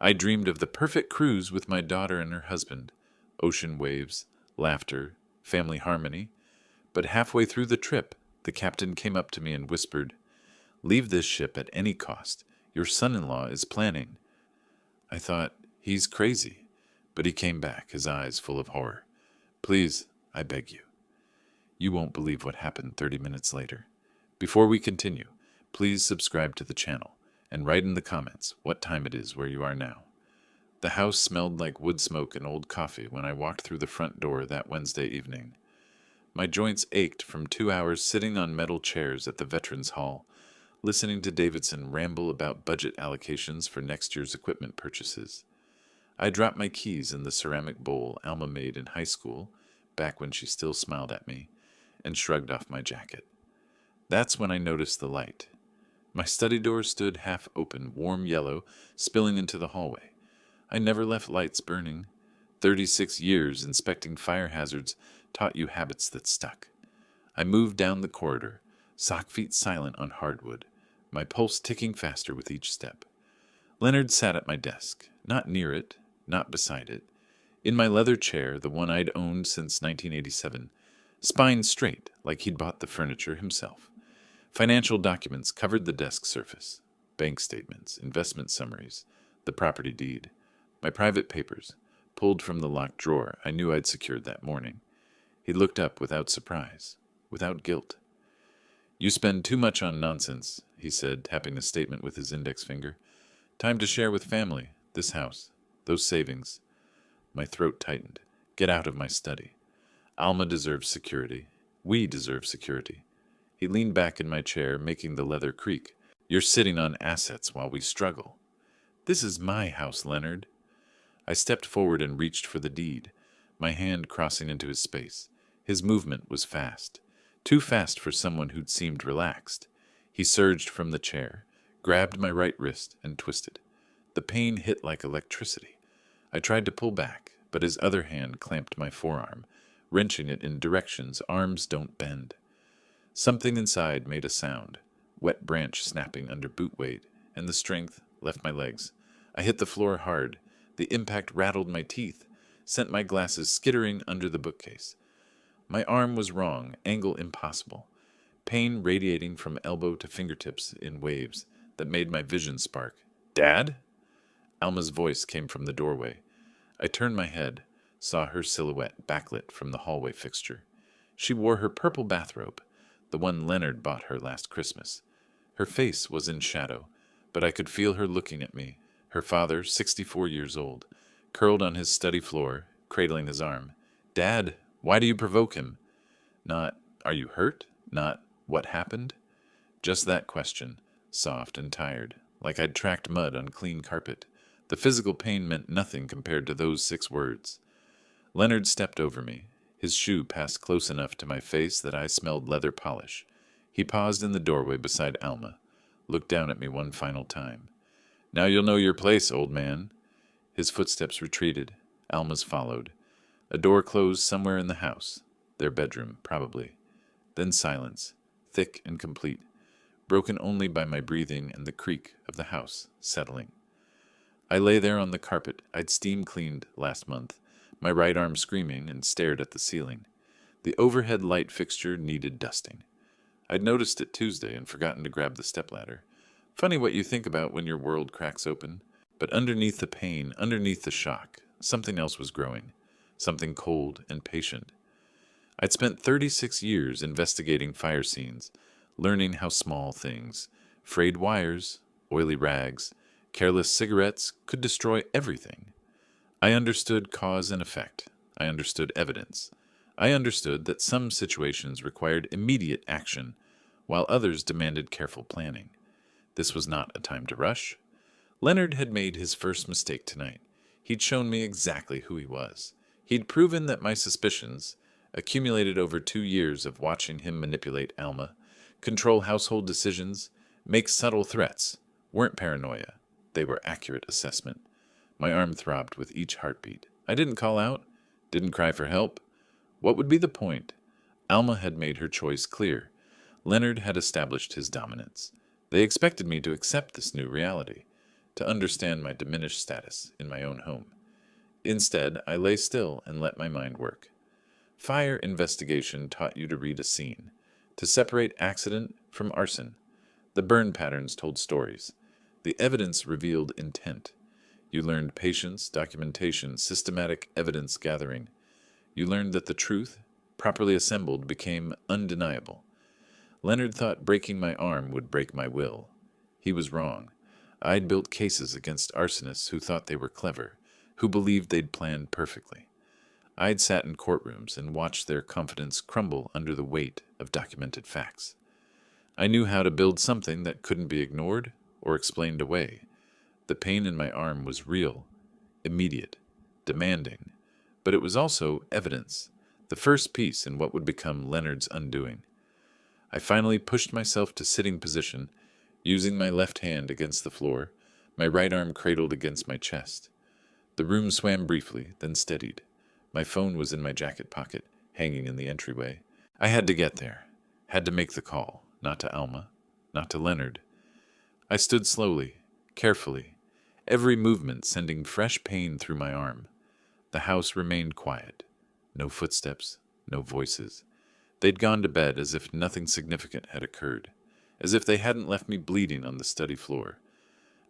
I dreamed of the perfect cruise with my daughter and her husband, ocean waves, laughter, family harmony. But halfway through the trip, the captain came up to me and whispered, "Leave this ship at any cost. Your son-in-law is planning." I thought, he's crazy. But he came back, his eyes full of horror. "Please, I beg you." You won't believe what happened 30 minutes later. Before we continue, please subscribe to the channel and write in the comments what time it is where you are now. The house smelled like wood smoke and old coffee when I walked through the front door that Wednesday evening. My joints ached from 2 hours sitting on metal chairs at the Veterans Hall, listening to Davidson ramble about budget allocations for next year's equipment purchases. I dropped my keys in the ceramic bowl Alma made in high school, back when she still smiled at me, and shrugged off my jacket. That's when I noticed the light. My study door stood half open, warm yellow, spilling into the hallway. I never left lights burning. 36 years inspecting fire hazards taught you habits that stuck. I moved down the corridor, sock feet silent on hardwood, my pulse ticking faster with each step. Leonard sat at my desk, not near it, not beside it. In my leather chair, the one I'd owned since 1987, spine straight like he'd bought the furniture himself. Financial documents covered the desk surface. Bank statements, investment summaries, the property deed. My private papers, pulled from the locked drawer I knew I'd secured that morning. He looked up without surprise, without guilt. "You spend too much on nonsense," he said, tapping the statement with his index finger. "Time to share with family, this house, those savings." My throat tightened. Get out of my study. Alma deserves security. We deserve security. He leaned back in my chair, making the leather creak. "You're sitting on assets while we struggle." "This is my house, Leonard." I stepped forward and reached for the deed, my hand crossing into his space. His movement was fast. Too fast for someone who'd seemed relaxed. He surged from the chair, grabbed my right wrist, and twisted. The pain hit like electricity. I tried to pull back, but his other hand clamped my forearm, wrenching it in directions arms don't bend. Something inside made a sound, wet branch snapping under boot weight, and the strength left my legs. I hit the floor hard. The impact rattled my teeth, sent my glasses skittering under the bookcase. My arm was wrong, angle impossible. Pain radiating from elbow to fingertips in waves that made my vision spark. "Dad?" Alma's voice came from the doorway. I turned my head, saw her silhouette backlit from the hallway fixture. She wore her purple bathrobe, the one Leonard bought her last Christmas. Her face was in shadow, but I could feel her looking at me, her father, 64 years old, curled on his study floor, cradling his arm. "Dad, why do you provoke him?" Not, "Are you hurt?" Not, "What happened?" Just that question, soft and tired, like I'd tracked mud on clean carpet. The physical pain meant nothing compared to those 6 words. Leonard stepped over me. His shoe passed close enough to my face that I smelled leather polish. He paused in the doorway beside Alma, looked down at me one final time. "Now you'll know your place, old man." His footsteps retreated. Alma's followed. A door closed somewhere in the house. Their bedroom, probably. Then silence, thick and complete, broken only by my breathing and the creak of the house settling. I lay there on the carpet I'd steam cleaned last month, my right arm screaming, and stared at the ceiling. The overhead light fixture needed dusting. I'd noticed it Tuesday and forgotten to grab the stepladder. Funny what you think about when your world cracks open. But underneath the pain, underneath the shock, something else was growing. Something cold and patient. I'd spent 36 years investigating fire scenes, learning how small things, frayed wires, oily rags, careless cigarettes could destroy everything. I understood cause and effect. I understood evidence. I understood that some situations required immediate action, while others demanded careful planning. This was not a time to rush. Leonard had made his first mistake tonight. He'd shown me exactly who he was. He'd proven that my suspicions, accumulated over 2 years of watching him manipulate Alma, control household decisions, make subtle threats, weren't paranoia. They were accurate assessment. My arm throbbed with each heartbeat. I didn't call out, didn't cry for help. What would be the point? Alma had made her choice clear. Leonard had established his dominance. They expected me to accept this new reality, to understand my diminished status in my own home. Instead, I lay still and let my mind work. Fire investigation taught you to read a scene, to separate accident from arson. The burn patterns told stories. The evidence revealed intent. You learned patience, documentation, systematic evidence gathering. You learned that the truth, properly assembled, became undeniable. Leonard thought breaking my arm would break my will. He was wrong. I'd built cases against arsonists who thought they were clever, who believed they'd planned perfectly. I'd sat in courtrooms and watched their confidence crumble under the weight of documented facts. I knew how to build something that couldn't be ignored or explained away. The pain in my arm was real, immediate, demanding, but it was also evidence, the first piece in what would become Leonard's undoing. I finally pushed myself to sitting position, using my left hand against the floor, my right arm cradled against my chest. The room swam briefly, then steadied. My phone was in my jacket pocket, hanging in the entryway. I had to get there, had to make the call, not to Alma, not to Leonard. I stood slowly, carefully, every movement sending fresh pain through my arm. The house remained quiet. No footsteps, no voices. They'd gone to bed as if nothing significant had occurred, as if they hadn't left me bleeding on the study floor.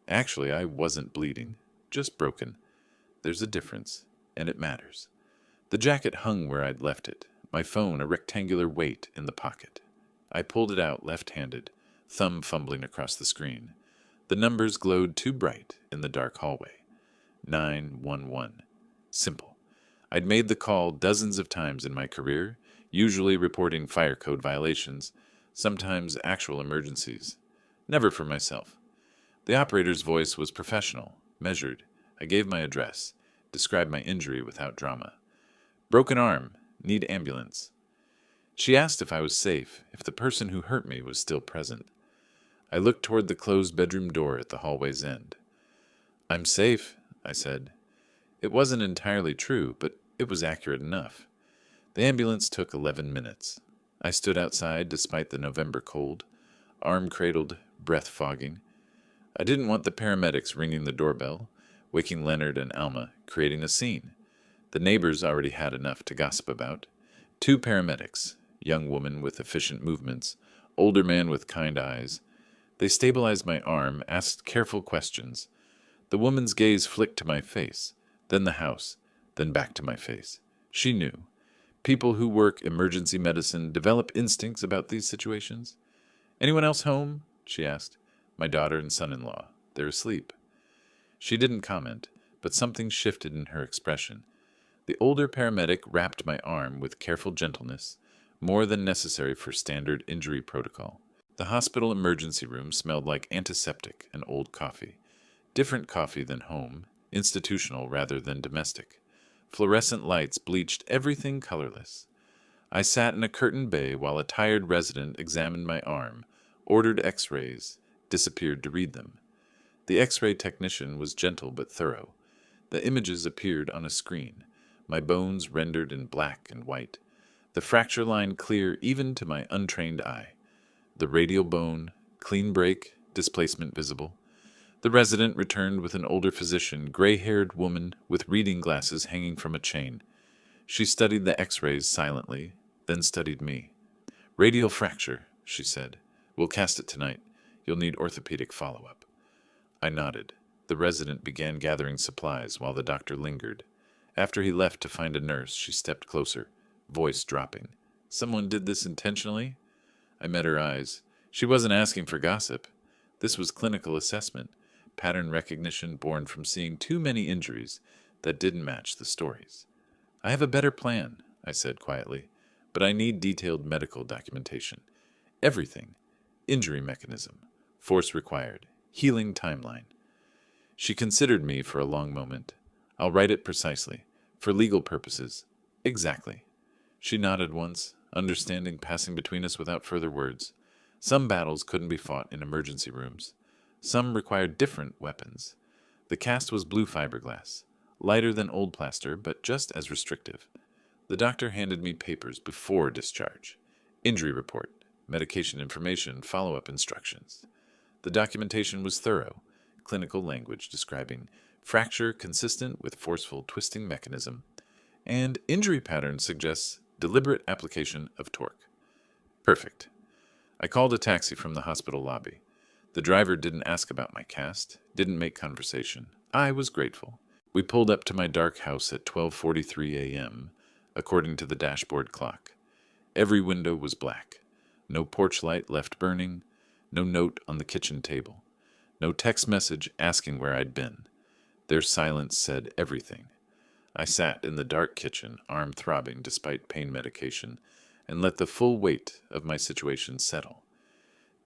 Actually, I wasn't bleeding, just broken. There's a difference, and it matters. The jacket hung where I'd left it, my phone a rectangular weight in the pocket. I pulled it out left-handed, thumb fumbling across the screen. The numbers glowed too bright in the dark hallway. 911. Simple. I'd made the call dozens of times in my career, usually reporting fire code violations, sometimes actual emergencies. Never for myself. The operator's voice was professional, measured. I gave my address, described my injury without drama. Broken arm, need ambulance. She asked if I was safe, if the person who hurt me was still present. I looked toward the closed bedroom door at the hallway's end. I'm safe, I said. It wasn't entirely true, but it was accurate enough. The ambulance took 11 minutes. I stood outside despite the November cold, arm cradled, breath fogging. I didn't want the paramedics ringing the doorbell, waking Leonard and Alma, creating a scene. The neighbors already had enough to gossip about. 2 paramedics, young woman with efficient movements, older man with kind eyes. They stabilized my arm, asked careful questions. The woman's gaze flicked to my face, then the house, then back to my face. She knew. People who work emergency medicine develop instincts about these situations. Anyone else home? She asked. My daughter and son-in-law. They're asleep. She didn't comment, but something shifted in her expression. The older paramedic wrapped my arm with careful gentleness, more than necessary for standard injury protocol. The hospital emergency room smelled like antiseptic and old coffee. Different coffee than home, institutional rather than domestic. Fluorescent lights bleached everything colorless. I sat in a curtained bay while a tired resident examined my arm, ordered x-rays, disappeared to read them. The x-ray technician was gentle but thorough. The images appeared on a screen, my bones rendered in black and white, the fracture line clear even to my untrained eye. The radial bone, clean break, displacement visible. The resident returned with an older physician, gray-haired woman with reading glasses hanging from a chain. She studied the x-rays silently, then studied me. Radial fracture, she said. We'll cast it tonight. You'll need orthopedic follow-up. I nodded. The resident began gathering supplies while the doctor lingered. After he left to find a nurse, she stepped closer, voice dropping. Someone did this intentionally? I met her eyes. She wasn't asking for gossip. This was clinical assessment, pattern recognition born from seeing too many injuries that didn't match the stories. I have a better plan, I said quietly, but I need detailed medical documentation. Everything. Injury mechanism, force required, healing timeline. She considered me for a long moment. I'll write it precisely. For legal purposes. Exactly. She nodded once, understanding passing between us without further words. Some battles couldn't be fought in emergency rooms. Some required different weapons. The cast was blue fiberglass, lighter than old plaster, but just as restrictive. The doctor handed me papers before discharge. Injury report, medication information, follow-up instructions. The documentation was thorough, clinical language describing fracture consistent with forceful twisting mechanism, and injury pattern suggests deliberate application of torque. Perfect. I called a taxi from the hospital lobby. The driver didn't ask about my cast, didn't make conversation. I was grateful. We pulled up to my dark house at 12:43 a.m., according to the dashboard clock. Every window was black. No porch light left burning. No note on the kitchen table. No text message asking where I'd been. Their silence said everything. I sat in the dark kitchen, arm throbbing despite pain medication, and let the full weight of my situation settle.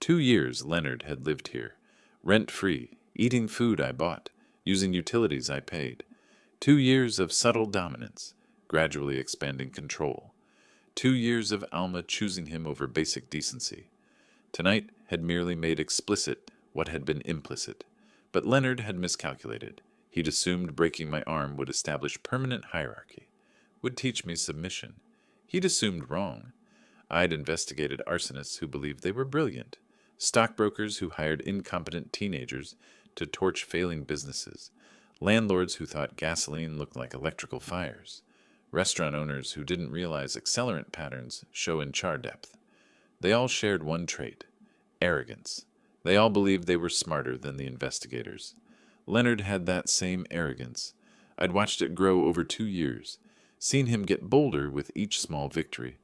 2 years Leonard had lived here, rent-free, eating food I bought, using utilities I paid. 2 years of subtle dominance, gradually expanding control. 2 years of Alma choosing him over basic decency. Tonight had merely made explicit what had been implicit. But Leonard had miscalculated. He'd assumed breaking my arm would establish permanent hierarchy, would teach me submission. He'd assumed wrong. I'd investigated arsonists who believed they were brilliant, stockbrokers who hired incompetent teenagers to torch failing businesses, landlords who thought gasoline looked like electrical fires, restaurant owners who didn't realize accelerant patterns show in char depth. They all shared one trait: arrogance. They all believed they were smarter than the investigators. Leonard had that same arrogance. I'd watched it grow over 2 years, seen him get bolder with each small victory.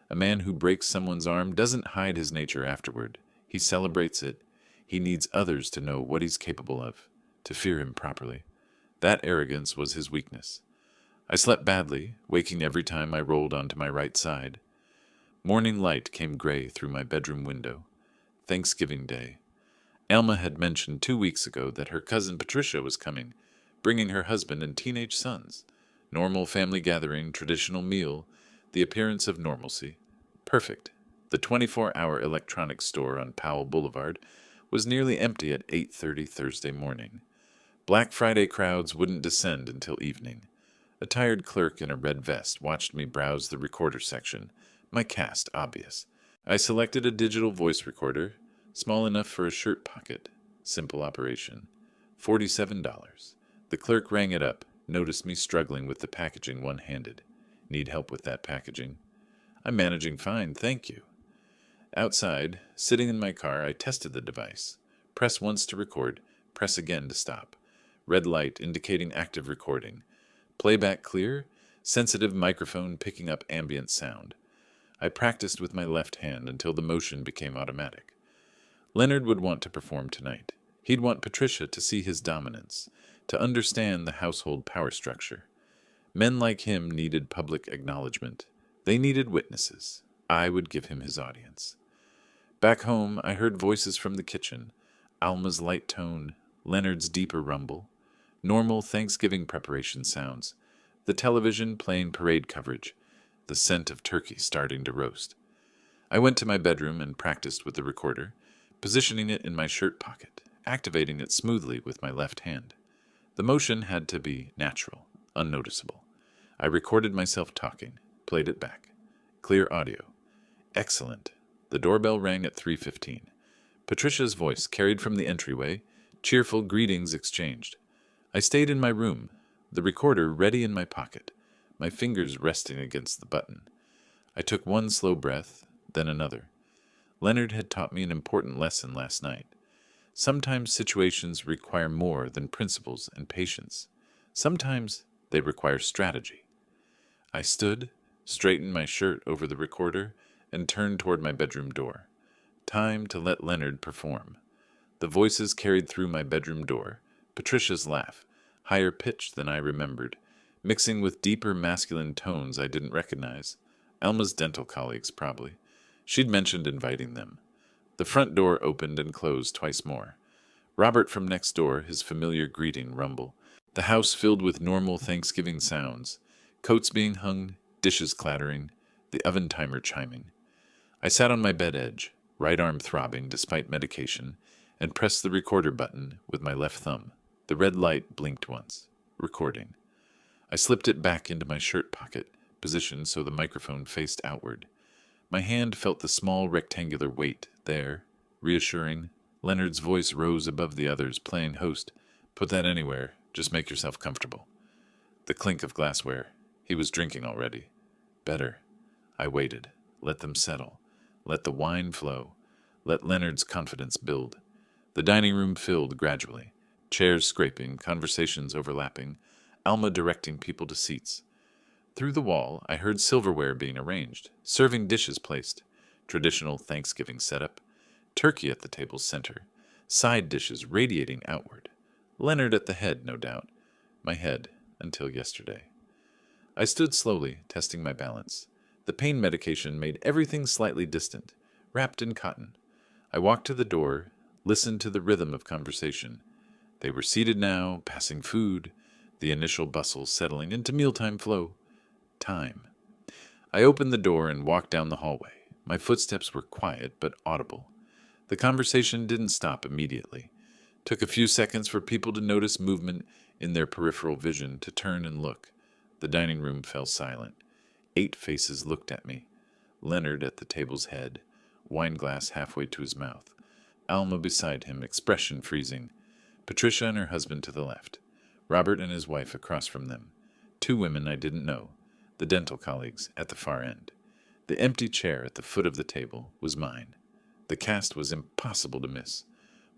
A man who breaks someone's arm doesn't hide his nature afterward. He celebrates it. He needs others to know what he's capable of, to fear him properly. That arrogance was his weakness. I slept badly, waking every time I rolled onto my right side. Morning light came gray through my bedroom window. Thanksgiving Day. Alma had mentioned 2 weeks ago that her cousin Patricia was coming, bringing her husband and teenage sons. Normal family gathering, traditional meal, the appearance of normalcy. Perfect. The 24-hour electronics store on Powell Boulevard was nearly empty at 8:30 Thursday morning. Black Friday crowds wouldn't descend until evening. A tired clerk in a red vest watched me browse the recorder section, my cast obvious. I selected a digital voice recorder, small enough for a shirt pocket. Simple operation. $47. The clerk rang it up, noticed me struggling with the packaging one-handed. Need help with that packaging? I'm managing fine, thank you. Outside, sitting in my car, I tested the device. Press once to record, press again to stop. Red light indicating active recording. Playback clear, sensitive microphone picking up ambient sound. I practiced with my left hand until the motion became automatic. Leonard would want to perform tonight. He'd want Patricia to see his dominance, to understand the household power structure. Men like him needed public acknowledgement. They needed witnesses. I would give him his audience. Back home, I heard voices from the kitchen, Alma's light tone, Leonard's deeper rumble, normal Thanksgiving preparation sounds, the television playing parade coverage, the scent of turkey starting to roast. I went to my bedroom and practiced with the recorder, positioning it in my shirt pocket, activating it smoothly with my left hand. The motion had to be natural, unnoticeable. I recorded myself talking, played it back. Clear audio. Excellent. The doorbell rang at 3:15. Patricia's voice carried from the entryway, cheerful greetings exchanged. I stayed in my room, the recorder ready in my pocket, my fingers resting against the button. I took one slow breath, then another. Leonard had taught me an important lesson last night. Sometimes situations require more than principles and patience. Sometimes they require strategy. I stood, straightened my shirt over the recorder, and turned toward my bedroom door. Time to let Leonard perform. The voices carried through my bedroom door. Patricia's laugh, higher pitched than I remembered, mixing with deeper masculine tones I didn't recognize. Alma's dental colleagues, probably. She'd mentioned inviting them. The front door opened and closed twice more. Robert from next door, his familiar greeting rumble. The house filled with normal Thanksgiving sounds. Coats being hung, dishes clattering, the oven timer chiming. I sat on my bed edge, right arm throbbing despite medication, and pressed the recorder button with my left thumb. The red light blinked once. Recording. I slipped it back into my shirt pocket, positioned so the microphone faced outward. My hand felt the small rectangular weight there, reassuring, Leonard's voice rose above the others, playing host. Put that anywhere. Just make yourself comfortable. The clink of glassware. He was drinking already. Better. I waited. Let them settle. Let the wine flow. Let Leonard's confidence build. The dining room filled gradually. Chairs scraping, conversations overlapping, Alma directing people to seats. Through the wall, I heard silverware being arranged, serving dishes placed, traditional Thanksgiving setup, turkey at the table's center, side dishes radiating outward. Leonard at the head, no doubt. My head, until yesterday. I stood slowly, testing my balance. The pain medication made everything slightly distant, wrapped in cotton. I walked to the door, listened to the rhythm of conversation. They were seated now, passing food, the initial bustle settling into mealtime flow. Time. I opened the door and walked down the hallway. My footsteps were quiet but audible. The conversation didn't stop immediately. Took a few seconds for people to notice movement in their peripheral vision, to turn and look. The dining room fell silent. 8 faces looked at me. Leonard at the table's head, wineglass halfway to his mouth. Alma beside him, expression freezing. Patricia and her husband to the left. Robert and his wife across from them. 2 women I didn't know. The dental colleagues at the far end. The empty chair at the foot of the table was mine. The cast was impossible to miss.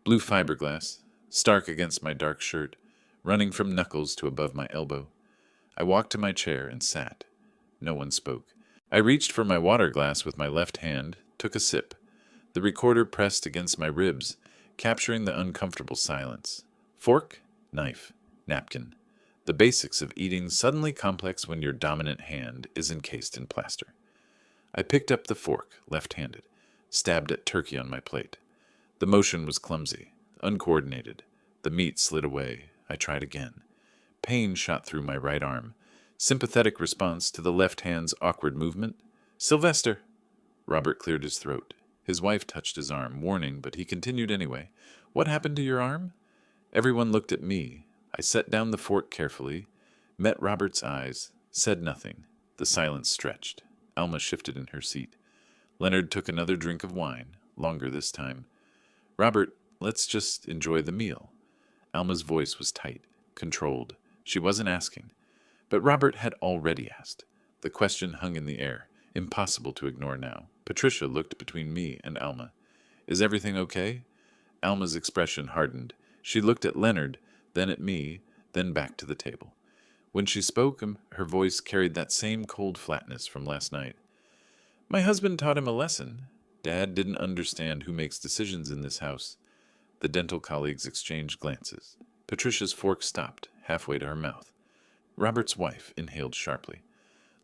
Blue fiberglass, stark against my dark shirt, running from knuckles to above my elbow. I walked to my chair and sat. No one spoke. I reached for my water glass with my left hand, took a sip. The recorder pressed against my ribs, capturing the uncomfortable silence. Fork, knife, napkin. The basics of eating suddenly complex when your dominant hand is encased in plaster. I picked up the fork, left-handed, stabbed at turkey on my plate. The motion was clumsy, uncoordinated. The meat slid away. I tried again. Pain shot through my right arm. Sympathetic response to the left hand's awkward movement. "Sylvester!" Robert cleared his throat. His wife touched his arm, warning, but he continued anyway. "What happened to your arm?" Everyone looked at me. I set down the fork carefully, met Robert's eyes, said nothing. The silence stretched. Alma shifted in her seat. Leonard took another drink of wine, longer this time. "Robert, let's just enjoy the meal." Alma's voice was tight, controlled. She wasn't asking. But Robert had already asked. The question hung in the air, impossible to ignore now. Patricia looked between me and Alma. "Is everything okay?" Alma's expression hardened. She looked at Leonard, then at me, then back to the table. When she spoke, her voice carried that same cold flatness from last night. "My husband taught him a lesson. Dad didn't understand who makes decisions in this house." The dental colleagues exchanged glances. Patricia's fork stopped, halfway to her mouth. Robert's wife inhaled sharply.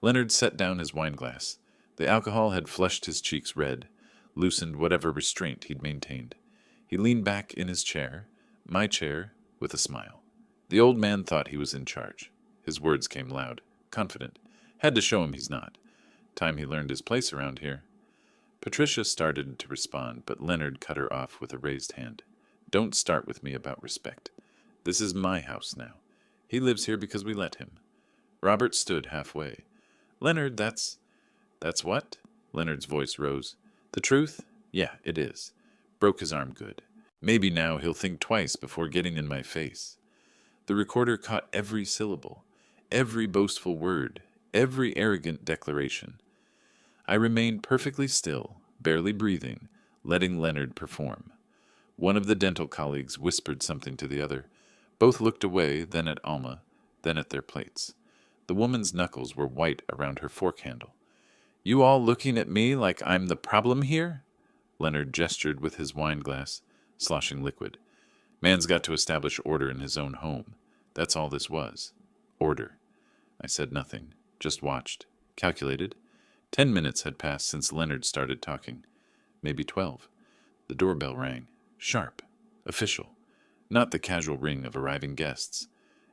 Leonard set down his wineglass. The alcohol had flushed his cheeks red, loosened whatever restraint he'd maintained. He leaned back in his chair, my chair, with a smile. The old man thought he was in charge. His words came loud, confident. Had to show him he's not. Time he learned his place around here. Patricia started to respond, but Leonard cut her off with a raised hand. "Don't start with me about respect. This is my house now. He lives here because we let him." Robert stood halfway. "Leonard, that's what?" Leonard's voice rose. "The truth? Yeah, it is. Broke his arm good. Maybe now he'll think twice before getting in my face." The recorder caught every syllable, every boastful word, every arrogant declaration. I remained perfectly still, barely breathing, letting Leonard perform. One of the dental colleagues whispered something to the other. Both looked away, then at Alma, then at their plates. The woman's knuckles were white around her fork handle. "You all looking at me like I'm the problem here?" Leonard gestured with his wineglass, sloshing liquid. "Man's got to establish order in his own home. That's all this was. Order." I said nothing, just watched, calculated. 10 minutes had passed since Leonard started talking. Maybe 12. The doorbell rang. Sharp. Official. Not the casual ring of arriving guests.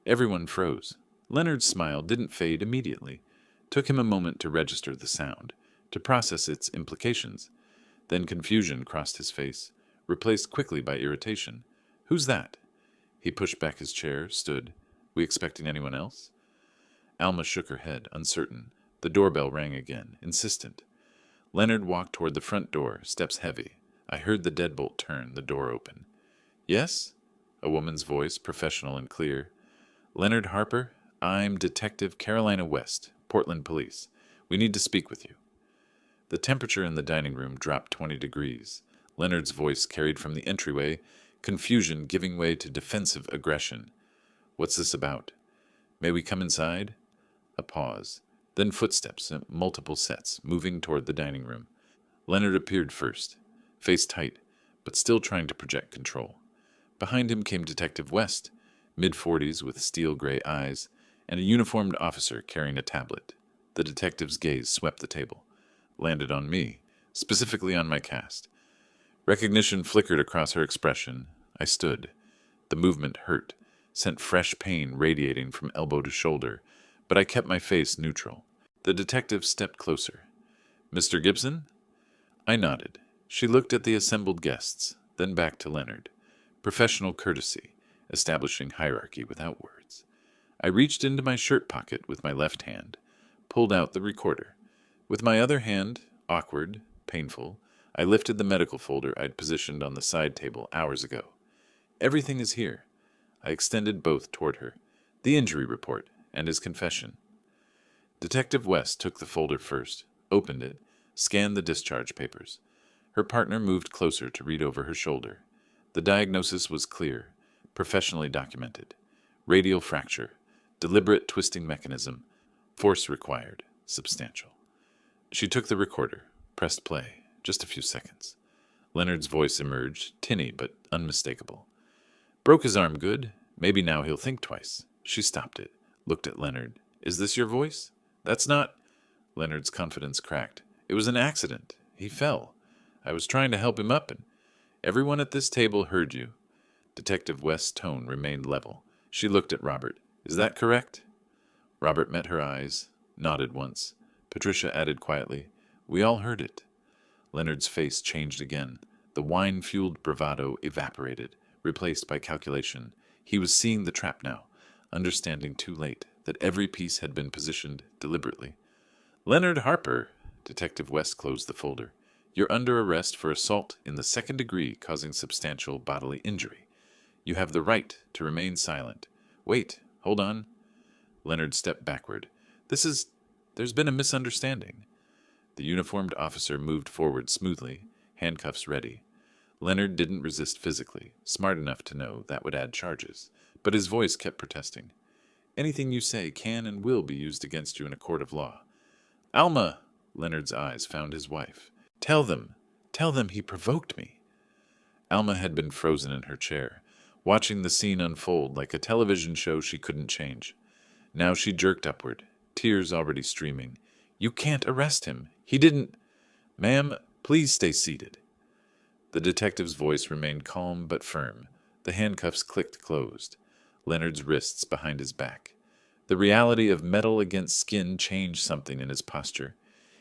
Everyone froze. Leonard's smile didn't fade immediately. Took him a moment to register the sound, to process its implications. Then confusion crossed his face, replaced quickly by irritation. "Who's that?" He pushed back his chair, stood. "We expecting anyone else?" Alma shook her head, uncertain. The doorbell rang again, insistent. Leonard walked toward the front door, steps heavy. I heard the deadbolt turn, the door open. Yes? A woman's voice, professional and clear. Leonard Harper, I'm Detective Carolina West, Portland Police. We need to speak with you. The temperature in the dining room dropped 20 degrees. Leonard's voice carried from the entryway, confusion giving way to defensive aggression. What's this about? May we come inside? A pause. Then footsteps, multiple sets, moving toward the dining room. Leonard appeared first, face tight, but still trying to project control. Behind him came Detective West, mid-40s with steel-gray eyes, and a uniformed officer carrying a tablet. The detective's gaze swept the table, landed on me, specifically on my cast. Recognition flickered across her expression. I stood. The movement hurt, sent fresh pain radiating from elbow to shoulder, but I kept my face neutral. The detective stepped closer. Mr. Gibson? I nodded. She looked at the assembled guests, then back to Leonard. Professional courtesy, establishing hierarchy without words. I reached into my shirt pocket with my left hand, pulled out the recorder. With my other hand, awkward, painful, I lifted the medical folder I'd positioned on the side table hours ago. Everything is here. I extended both toward her. The injury report and his confession. Detective West took the folder first, opened it, scanned the discharge papers. Her partner moved closer to read over her shoulder. The diagnosis was clear, professionally documented. Radial fracture, deliberate twisting mechanism, force required, substantial. She took the recorder, pressed play, just a few seconds. Leonard's voice emerged, tinny but unmistakable. Broke his arm good. Maybe now he'll think twice. She stopped it, looked at Leonard. Is this your voice? That's not... Leonard's confidence cracked. It was an accident. He fell. I was trying to help him up, and everyone at this table heard you. Detective West's tone remained level. She looked at Robert. Is that correct? Robert met her eyes, nodded once. Patricia added quietly, We all heard it. Leonard's face changed again. The wine-fueled bravado evaporated, replaced by calculation. He was seeing the trap now, understanding too late that every piece had been positioned deliberately. Leonard Harper, Detective West closed the folder. You're under arrest for assault in the second degree causing substantial bodily injury. You have the right to remain silent. Wait, hold on. Leonard stepped backward. There's been a misunderstanding. The uniformed officer moved forward smoothly, handcuffs ready. Leonard didn't resist physically, smart enough to know that would add charges, but his voice kept protesting. Anything you say can and will be used against you in a court of law. Alma! Leonard's eyes found his wife. Tell them he provoked me. Alma had been frozen in her chair, watching the scene unfold like a television show she couldn't change. Now she jerked upward, tears already streaming. You can't arrest him. He didn't... Ma'am, please stay seated. The detective's voice remained calm but firm. The handcuffs clicked closed. Leonard's wrists behind his back. The reality of metal against skin changed something in his posture.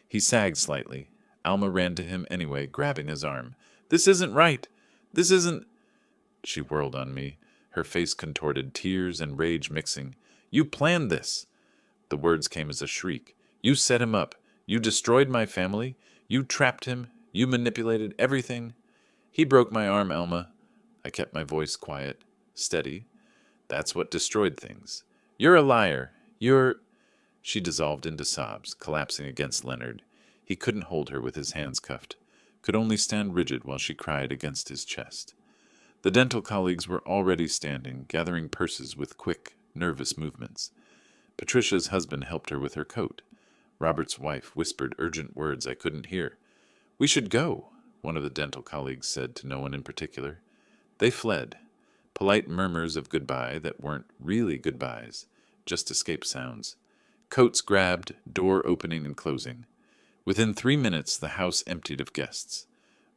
He sagged slightly. Alma ran to him anyway, grabbing his arm. This isn't right. This isn't... She whirled on me, her face contorted, tears and rage mixing. You planned this. The words came as a shriek. You set him up. You destroyed my family. You trapped him. You manipulated everything. He broke my arm, Alma. I kept my voice quiet, steady. That's what destroyed things. You're a liar. You're... She dissolved into sobs, collapsing against Leonard. He couldn't hold her with his hands cuffed, could only stand rigid while she cried against his chest. The dental colleagues were already standing, gathering purses with quick, nervous movements. Patricia's husband helped her with her coat. Robert's wife whispered urgent words I couldn't hear. We should go, one of the dental colleagues said to no one in particular. They fled, polite murmurs of goodbye that weren't really goodbyes, just escape sounds. Coats grabbed, door opening and closing. Within 3 minutes, the house emptied of guests.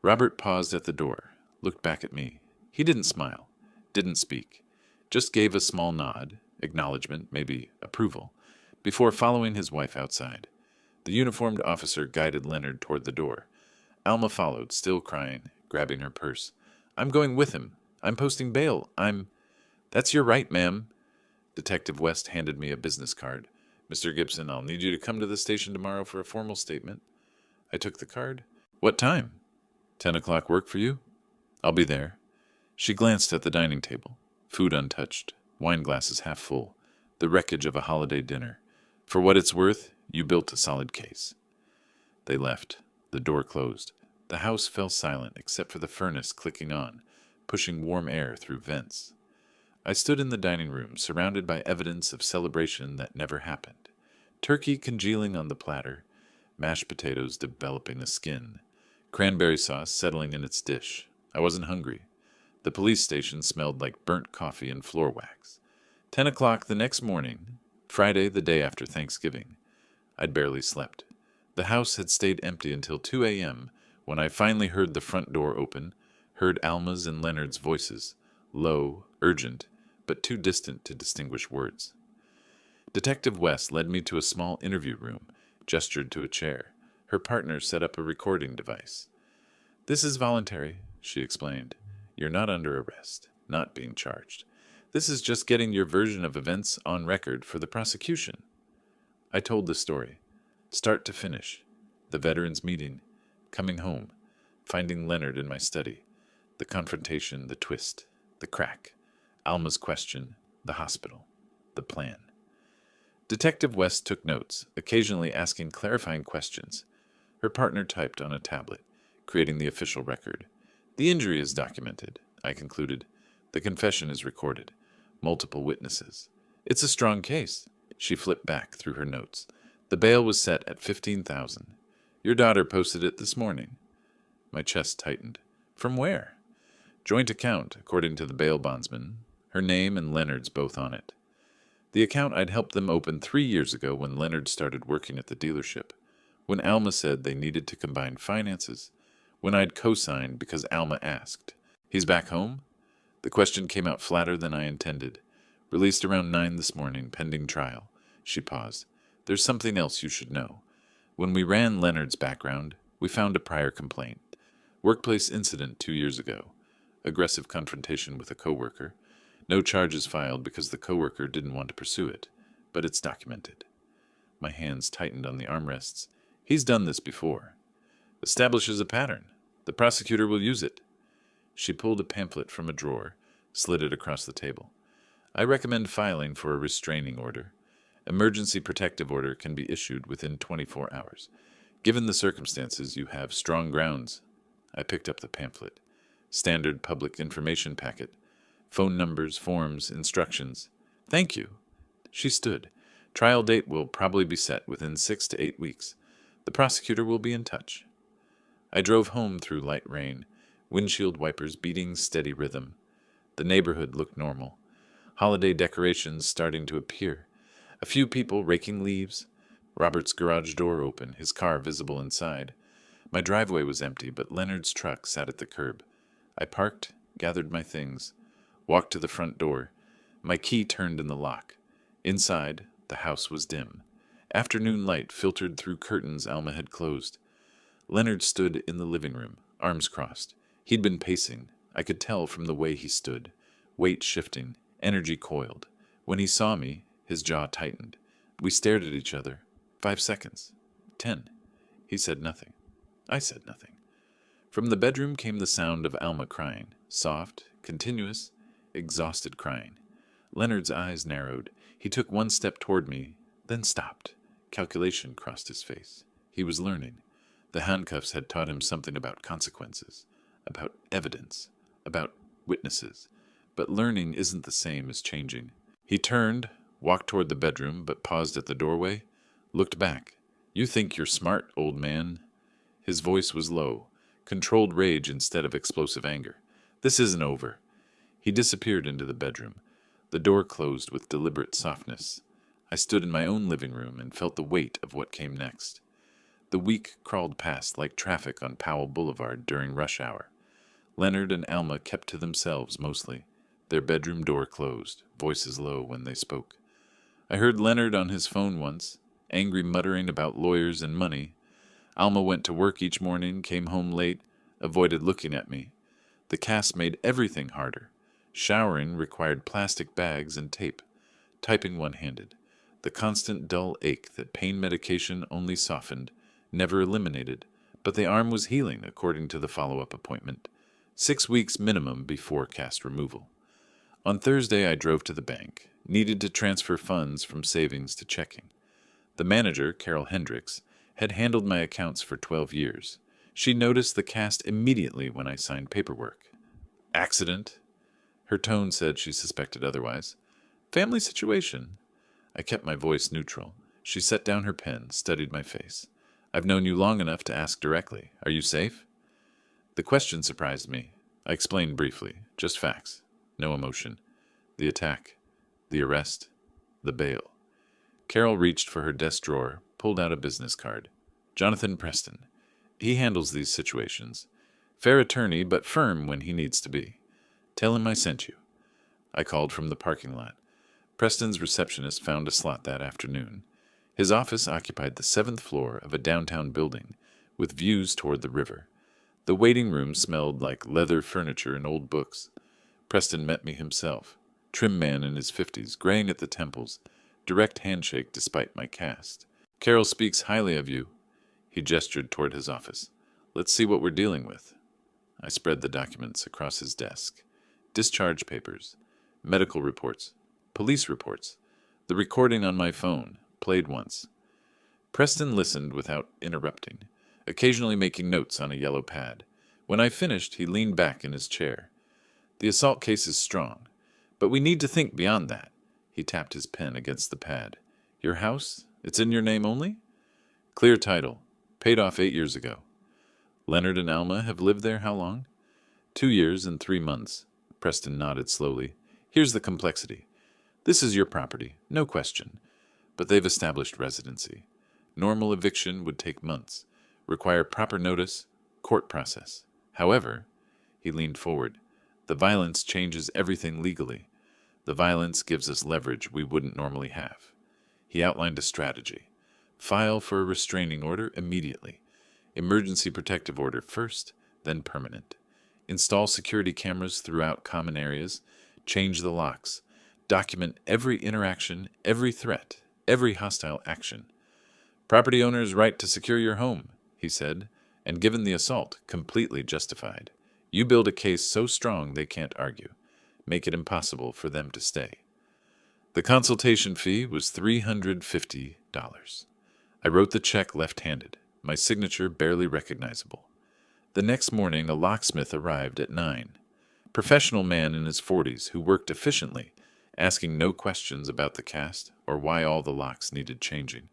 Robert paused at the door, looked back at me. He didn't smile, didn't speak, just gave a small nod, acknowledgement, maybe approval, before following his wife outside. The uniformed officer guided Leonard toward the door. Alma followed, still crying, grabbing her purse. I'm going with him. I'm posting bail. That's your right, ma'am. Detective West handed me a business card. Mr. Gibson, I'll need you to come to the station tomorrow for a formal statement. I took the card. What time? 10 o'clock work for you? I'll be there. She glanced at the dining table. Food untouched, wine glasses half full, the wreckage of a holiday dinner. For what it's worth, you built a solid case. They left. The door closed. The house fell silent except for the furnace clicking on, pushing warm air through vents. I stood in the dining room, surrounded by evidence of celebration that never happened. Turkey congealing on the platter, mashed potatoes developing a skin, cranberry sauce settling in its dish. I wasn't hungry. The police station smelled like burnt coffee and floor wax. 10 o'clock the next morning, Friday the day after Thanksgiving. I'd barely slept. The house had stayed empty until 2 a.m. when I finally heard the front door open, heard Alma's and Leonard's voices, low, urgent, but too distant to distinguish words. Detective West led me to a small interview room, gestured to a chair. Her partner set up a recording device. "This is voluntary," she explained. "You're not under arrest, not being charged. This is just getting your version of events on record for the prosecution." I told the story, start to finish. The veterans' meeting, coming home, finding Leonard in my study, the confrontation, the twist, the crack, Alma's question, the hospital, the plan. Detective West took notes, occasionally asking clarifying questions. Her partner typed on a tablet, creating the official record. "The injury is documented," I concluded. "The confession is recorded. Multiple witnesses. It's a strong case." She flipped back through her notes. "The bail was set at $15,000. Your daughter posted it this morning." My chest tightened. "From where?" "Joint account, according to the bail bondsman. Her name and Leonard's both on it. The account I'd helped them open 3 years ago when Leonard started working at the dealership. When Alma said they needed to combine finances. When I'd co-signed because Alma asked. He's back home?" The question came out flatter than I intended. "Released around 9 this morning, pending trial." She paused. "There's something else you should know. When we ran Leonard's background, we found a prior complaint. Workplace incident 2 years ago. Aggressive confrontation with a coworker. No charges filed because the coworker didn't want to pursue it, but it's documented." My hands tightened on the armrests. "He's done this before. Establishes a pattern. The prosecutor will use it." She pulled a pamphlet from a drawer, slid it across the table. "I recommend filing for a restraining order. Emergency protective order can be issued within 24 hours. Given the circumstances, you have strong grounds." I picked up the pamphlet. Standard public information packet. Phone numbers, forms, instructions. "Thank you." She stood. "Trial date will probably be set within 6 to 8 weeks. The prosecutor will be in touch." I drove home through light rain, windshield wipers beating steady rhythm. The neighborhood looked normal. Holiday decorations starting to appear. A few people raking leaves. Robert's garage door open, his car visible inside. My driveway was empty, but Leonard's truck sat at the curb. I parked, gathered my things, walked to the front door. My key turned in the lock. Inside, the house was dim. Afternoon light filtered through curtains Alma had closed. Leonard stood in the living room, arms crossed. He'd been pacing. I could tell from the way he stood. Weight shifting, energy coiled. When he saw me, his jaw tightened. We stared at each other. 5 seconds. 10. He said nothing. I said nothing. From the bedroom came the sound of Alma crying. Soft, continuous, exhausted crying. Leonard's eyes narrowed. He took 1 step toward me, then stopped. Calculation crossed his face. He was learning. The handcuffs had taught him something about consequences, about evidence, about witnesses. But learning isn't the same as changing. He turned, walked toward the bedroom, but paused at the doorway, looked back. "You think you're smart, old man." His voice was low, controlled rage instead of explosive anger. "This isn't over." He disappeared into the bedroom. The door closed with deliberate softness. I stood in my own living room and felt the weight of what came next. The week crawled past like traffic on Powell Boulevard during rush hour. Leonard and Alma kept to themselves mostly. Their bedroom door closed, voices low when they spoke. I heard Leonard on his phone once, angry muttering about lawyers and money. Alma went to work each morning, came home late, avoided looking at me. The cast made everything harder. Showering required plastic bags and tape. Typing one-handed. The constant dull ache that pain medication only softened, never eliminated, but the arm was healing according to the follow-up appointment. 6 weeks minimum before cast removal. On Thursday, I drove to the bank, needed to transfer funds from savings to checking. The manager, Carol Hendricks, had handled my accounts for 12 years. She noticed the cast immediately when I signed paperwork. Accident? Her tone said she suspected otherwise. Family situation? I kept my voice neutral. She set down her pen, studied my face. I've known you long enough to ask directly. Are you safe? The question surprised me. I explained briefly, just facts, no emotion. The attack, the arrest, the bail. Carol reached for her desk drawer, pulled out a business card. Jonathan Preston. He handles these situations. Fair attorney, but firm when he needs to be. Tell him I sent you. I called from the parking lot. Preston's receptionist found a slot that afternoon. His office occupied the 7th floor of a downtown building, with views toward the river. The waiting room smelled like leather furniture and old books. Preston met me himself. Trim man in his 50s, graying at the temples. Direct handshake despite my cast. Carol speaks highly of you. He gestured toward his office. Let's see what we're dealing with. I spread the documents across his desk. Discharge papers, medical reports, police reports, the recording on my phone, played once. Preston listened without interrupting, occasionally making notes on a yellow pad. When I finished, he leaned back in his chair. The assault case is strong, but we need to think beyond that. He tapped his pen against the pad. Your house? It's in your name only? Clear title. Paid off 8 years ago. Leonard and Alma have lived there how long? 2 years and 3 months. Preston nodded slowly. Here's the complexity. This is your property, no question. But they've established residency. Normal eviction would take months, require proper notice, court process. However, he leaned forward, the violence changes everything legally. The violence gives us leverage we wouldn't normally have. He outlined a strategy. File for a restraining order immediately. Emergency protective order first, then permanent. Install security cameras throughout common areas. Change the locks. Document every interaction, every threat, every hostile action. Property owner's right to secure your home, he said, and given the assault, completely justified. You build a case so strong they can't argue. Make it impossible for them to stay. The consultation fee was $350. I wrote the check left-handed, my signature barely recognizable. The next morning, a locksmith arrived at 9. Professional man in his 40s who worked efficiently, asking no questions about the cast or why all the locks needed changing.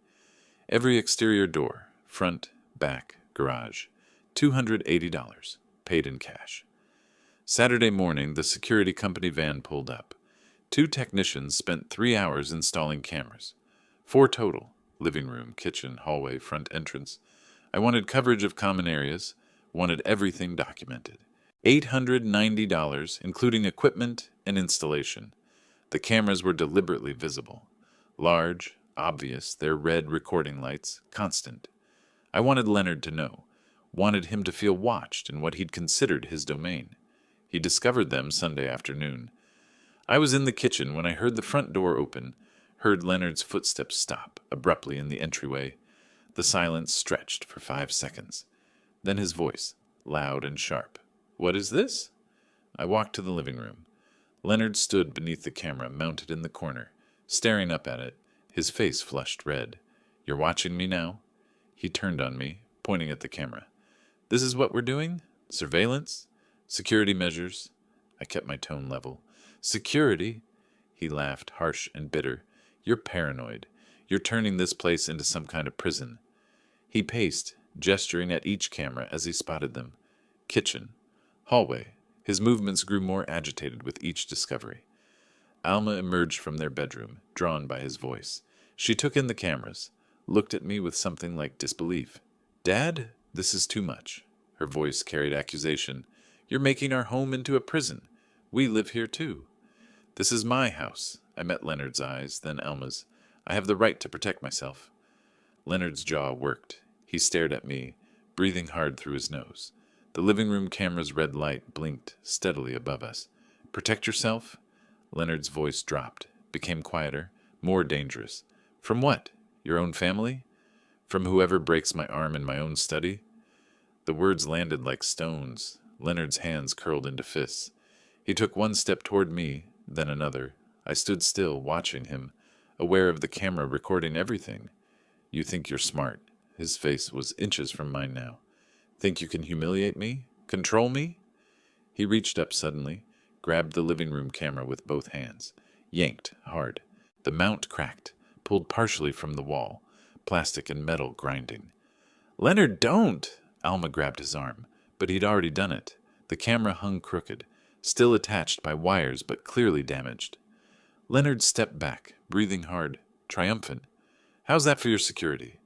Every exterior door, front, back, garage, $280, paid in cash. Saturday morning, the security company van pulled up. 2 technicians spent 3 hours installing cameras. 4 total, living room, kitchen, hallway, front entrance. I wanted coverage of common areas, wanted everything documented. $890, including equipment and installation. The cameras were deliberately visible. Large, obvious, their red recording lights, constant. I wanted Leonard to know, wanted him to feel watched in what he'd considered his domain. He discovered them Sunday afternoon. I was in the kitchen when I heard the front door open, heard Leonard's footsteps stop abruptly in the entryway. The silence stretched for 5 seconds. Then his voice, loud and sharp. What is this? I walked to the living room. Leonard stood beneath the camera mounted in the corner, staring up at it, his face flushed red. You're watching me now? He turned on me, pointing at the camera. This is what we're doing? Surveillance? Security measures? I kept my tone level. Security? He laughed, harsh and bitter. You're paranoid. You're turning this place into some kind of prison. He paced, gesturing at each camera as he spotted them. Kitchen. Hallway. His movements grew more agitated with each discovery. Alma emerged from their bedroom, drawn by his voice. She took in the cameras, looked at me with something like disbelief. Dad, this is too much. Her voice carried accusation. You're making our home into a prison. We live here too. This is my house. I met Leonard's eyes, then Alma's. I have the right to protect myself. Leonard's jaw worked. He stared at me, breathing hard through his nose. The living room camera's red light blinked steadily above us. Protect yourself? Leonard's voice dropped, became quieter, more dangerous. From what? Your own family? From whoever breaks my arm in my own study? The words landed like stones. Leonard's hands curled into fists. He took one step toward me, then another. I stood still, watching him, aware of the camera recording everything. You think you're smart. His face was inches from mine now. Think you can humiliate me? Control me? He reached up suddenly, grabbed the living room camera with both hands, yanked hard. The mount cracked, pulled partially from the wall, plastic and metal grinding. Leonard, don't! Alma grabbed his arm, but he'd already done it. The camera hung crooked, still attached by wires but clearly damaged. Leonard stepped back, breathing hard, triumphant. How's that for your security?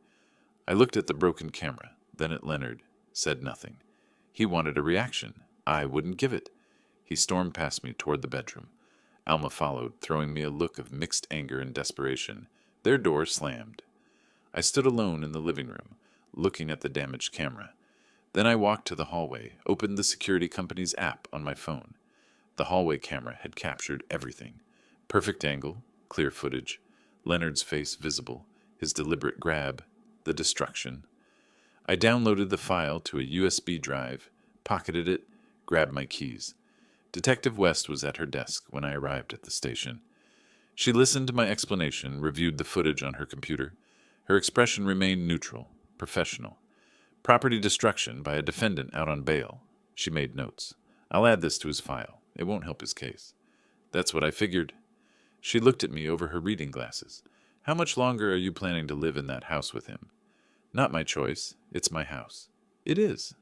I looked at the broken camera, then at Leonard, said nothing. He wanted a reaction. I wouldn't give it. He stormed past me toward the bedroom. Alma followed, throwing me a look of mixed anger and desperation. Their door slammed. I stood alone in the living room, looking at the damaged camera. Then I walked to the hallway, opened the security company's app on my phone. The hallway camera had captured everything. Perfect angle, clear footage, Leonard's face visible, his deliberate grab, the destruction. I downloaded the file to a USB drive, pocketed it, grabbed my keys. Detective West was at her desk when I arrived at the station. She listened to my explanation, reviewed the footage on her computer. Her expression remained neutral, professional. Property destruction by a defendant out on bail. She made notes. I'll add this to his file. It won't help his case. That's what I figured. She looked at me over her reading glasses. How much longer are you planning to live in that house with him? Not my choice. It's my house. It is.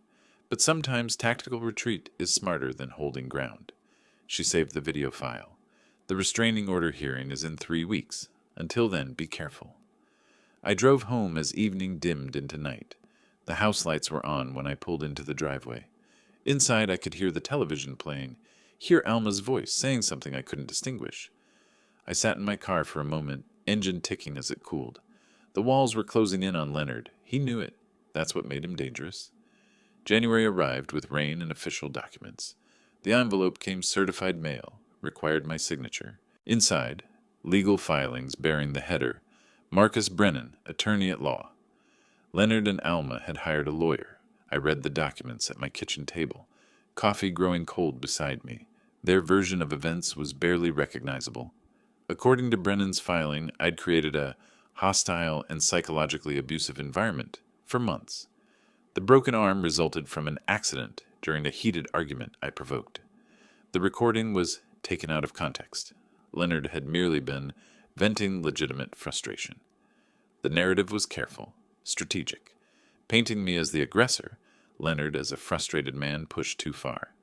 But sometimes tactical retreat is smarter than holding ground. She saved the video file. The restraining order hearing is in 3 weeks. Until then, be careful. I drove home as evening dimmed into night. The house lights were on when I pulled into the driveway. Inside, I could hear the television playing, hear Alma's voice saying something I couldn't distinguish. I sat in my car for a moment, engine ticking as it cooled. The walls were closing in on Leonard. He knew it. That's what made him dangerous. January arrived with rain and official documents. The envelope came certified mail, required my signature. Inside, legal filings bearing the header, Marcus Brennan, attorney at law. Leonard and Alma had hired a lawyer. I read the documents at my kitchen table, coffee growing cold beside me. Their version of events was barely recognizable. According to Brennan's filing, I'd created a hostile and psychologically abusive environment for months. The broken arm resulted from an accident during a heated argument I provoked. The recording was taken out of context. Leonard had merely been venting legitimate frustration. The narrative was careful, strategic, painting me as the aggressor, Leonard as a frustrated man pushed too far.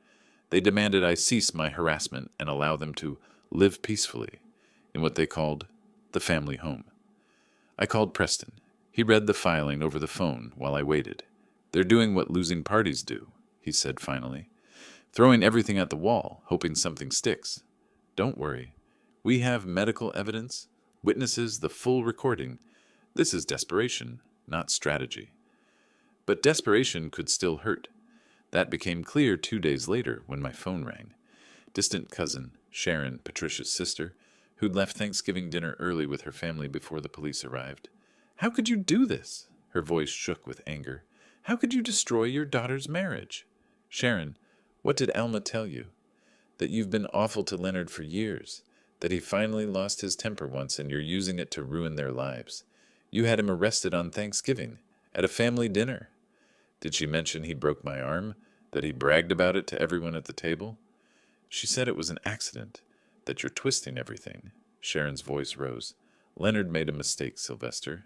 They demanded I cease my harassment and allow them to live peacefully in what they called the family home. I called Preston. He read the filing over the phone while I waited. They're doing what losing parties do, he said finally. Throwing everything at the wall, hoping something sticks. Don't worry. We have medical evidence, witnesses, the full recording. This is desperation, not strategy. But desperation could still hurt. That became clear 2 days later when my phone rang. Distant cousin, Sharon, Patricia's sister, who'd left Thanksgiving dinner early with her family before the police arrived. How could you do this? Her voice shook with anger. How could you destroy your daughter's marriage? Sharon, what did Alma tell you? That you've been awful to Leonard for years, that he finally lost his temper once and you're using it to ruin their lives. You had him arrested on Thanksgiving, at a family dinner. Did she mention he broke my arm, that he bragged about it to everyone at the table? She said it was an accident, that you're twisting everything. Sharon's voice rose. Leonard made a mistake, Sylvester.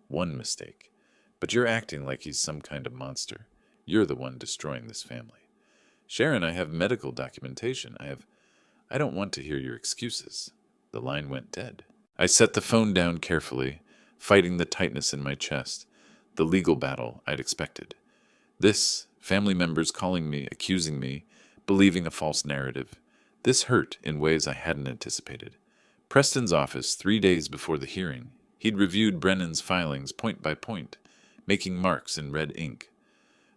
One mistake. But you're acting like he's some kind of monster. You're the one destroying this family. Sharon, I have medical documentation. I don't want to hear your excuses. The line went dead. I set the phone down carefully, fighting the tightness in my chest, the legal battle I'd expected. This, family members calling me, accusing me, believing a false narrative. This hurt in ways I hadn't anticipated. Preston's office 3 days before the hearing. He'd reviewed Brennan's filings point by point, making marks in red ink.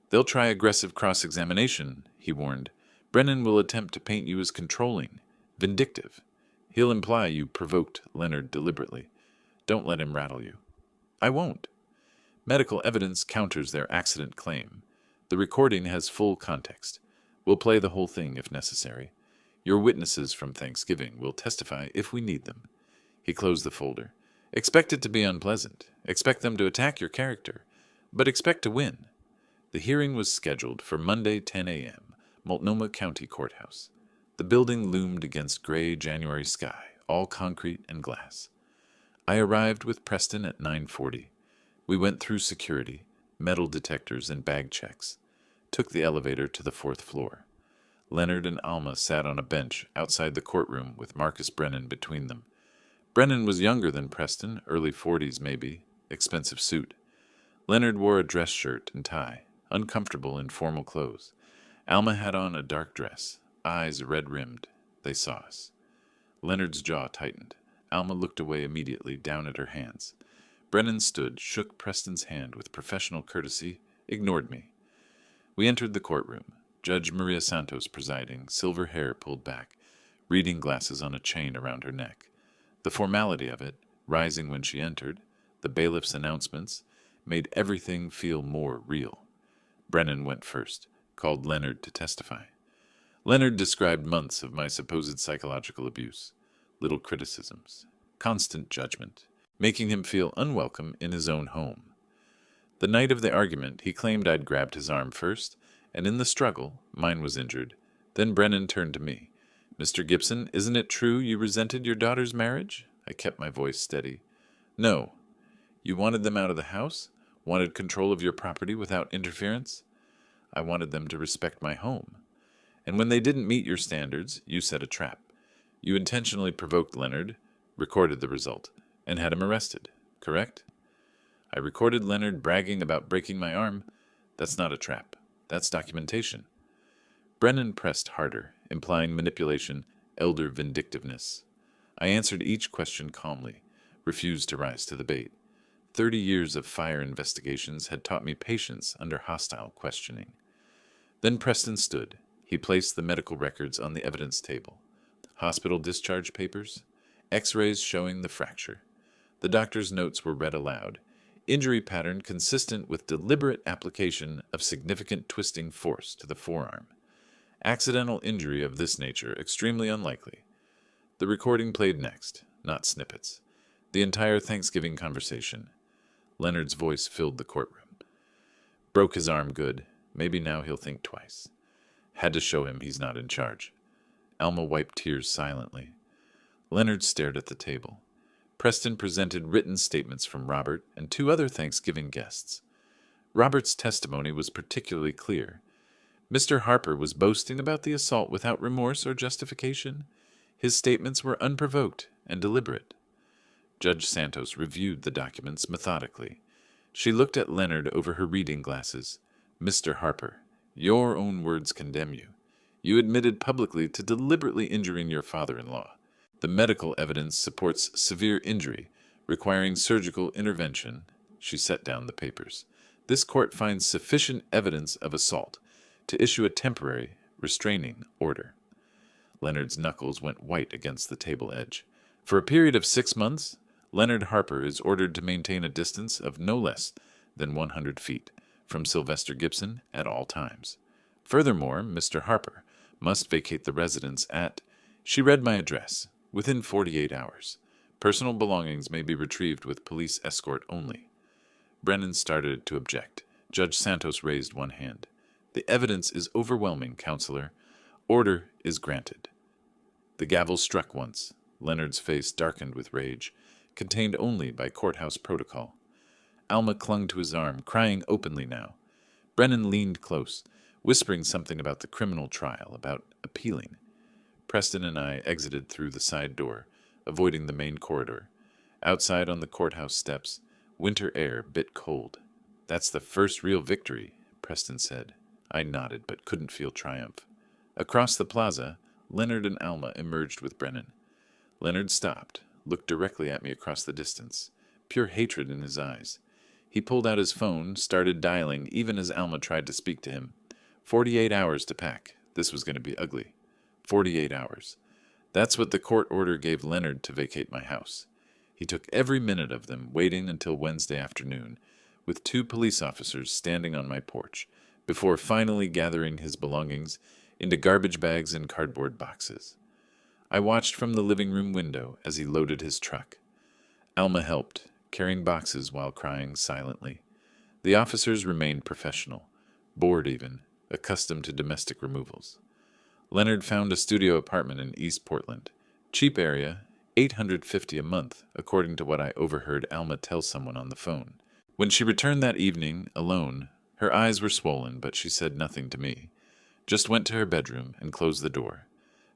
They'll try aggressive cross-examination, he warned. Brennan will attempt to paint you as controlling, vindictive. He'll imply you provoked Leonard deliberately. Don't let him rattle you. I won't. Medical evidence counters their accident claim. The recording has full context. We'll play the whole thing if necessary. Your witnesses from Thanksgiving will testify if we need them." He closed the folder. "Expect it to be unpleasant. Expect them to attack your character. But expect to win." The hearing was scheduled for Monday, 10 a.m., Multnomah County Courthouse. The building loomed against gray January sky, all concrete and glass. I arrived with Preston at 9:40. We went through security, metal detectors, and bag checks. Took the elevator to the 4th floor. Leonard and Alma sat on a bench outside the courtroom with Marcus Brennan between them. Brennan was younger than Preston, early 40s maybe, expensive suit. Leonard wore a dress shirt and tie, uncomfortable in formal clothes. Alma had on a dark dress, eyes red-rimmed. They saw us. Leonard's jaw tightened. Alma looked away immediately, down at her hands. Brennan stood, shook Preston's hand with professional courtesy, ignored me. We entered the courtroom. Judge Maria Santos presiding, silver hair pulled back, reading glasses on a chain around her neck. The formality of it, rising when she entered, the bailiff's announcements, made everything feel more real. Brennan went first, called Leonard to testify. Leonard described months of my supposed psychological abuse, little criticisms, constant judgment, making him feel unwelcome in his own home. The night of the argument, he claimed I'd grabbed his arm first, and in the struggle, mine was injured. Then Brennan turned to me. "Mr. Gibson, isn't it true you resented your daughter's marriage?" I kept my voice steady. "No. You wanted them out of the house? Wanted control of your property without interference?" "I wanted them to respect my home. And when they didn't meet your standards, you set a trap. You intentionally provoked Leonard, recorded the result, and had him arrested, correct?" "I recorded Leonard bragging about breaking my arm. That's not a trap. That's documentation." Brennan pressed harder, implying manipulation, elder vindictiveness. I answered each question calmly, refused to rise to the bait. 30 years of fire investigations had taught me patience under hostile questioning. Then Preston stood. He placed the medical records on the evidence table. Hospital discharge papers, X-rays showing the fracture. The doctor's notes were read aloud. Injury pattern consistent with deliberate application of significant twisting force to the forearm. Accidental injury of this nature extremely unlikely. The recording played next, not snippets. The entire Thanksgiving conversation. Leonard's voice filled the courtroom. "Broke his arm good. Maybe now he'll think twice. Had to show him he's not in charge." Alma wiped tears silently. Leonard stared at the table. Preston presented written statements from Robert and 2 other Thanksgiving guests. Robert's testimony was particularly clear. Mr. Harper was boasting about the assault without remorse or justification. His statements were unprovoked and deliberate. Judge Santos reviewed the documents methodically. She looked at Leonard over her reading glasses. "Mr. Harper, your own words condemn you. You admitted publicly to deliberately injuring your father-in-law. The medical evidence supports severe injury, requiring surgical intervention." She set down the papers. "This court finds sufficient evidence of assault to issue a temporary restraining order." Leonard's knuckles went white against the table edge. "For a period of 6 months, Leonard Harper is ordered to maintain a distance of no less than 100 feet from Sylvester Gibson at all times. Furthermore, Mr. Harper must vacate the residence at—" She read my address. "Within 48 hours. Personal belongings may be retrieved with police escort only." Brennan started to object. Judge Santos raised one hand. "The evidence is overwhelming, Counselor. Order is granted." The gavel struck once. Leonard's face darkened with rage, contained only by courthouse protocol. Alma clung to his arm, crying openly now. Brennan leaned close, whispering something about the criminal trial, about appealing. Preston and I exited through the side door, avoiding the main corridor. Outside on the courthouse steps, winter air bit cold. "That's the first real victory," Preston said. I nodded, but couldn't feel triumph. Across the plaza, Leonard and Alma emerged with Brennan. Leonard stopped, looked directly at me across the distance, pure hatred in his eyes. He pulled out his phone, started dialing, even as Alma tried to speak to him. 48 hours to pack. This was going to be ugly. 48 hours. That's what the court order gave Leonard to vacate my house. He took every minute of them, waiting until Wednesday afternoon, with 2 police officers standing on my porch, before finally gathering his belongings into garbage bags and cardboard boxes. I watched from the living room window as he loaded his truck. Alma helped, carrying boxes while crying silently. The officers remained professional, bored even, accustomed to domestic removals. Leonard found a studio apartment in East Portland. Cheap area, $850 a month, according to what I overheard Alma tell someone on the phone. When she returned that evening, alone, her eyes were swollen, but she said nothing to me. Just went to her bedroom and closed the door.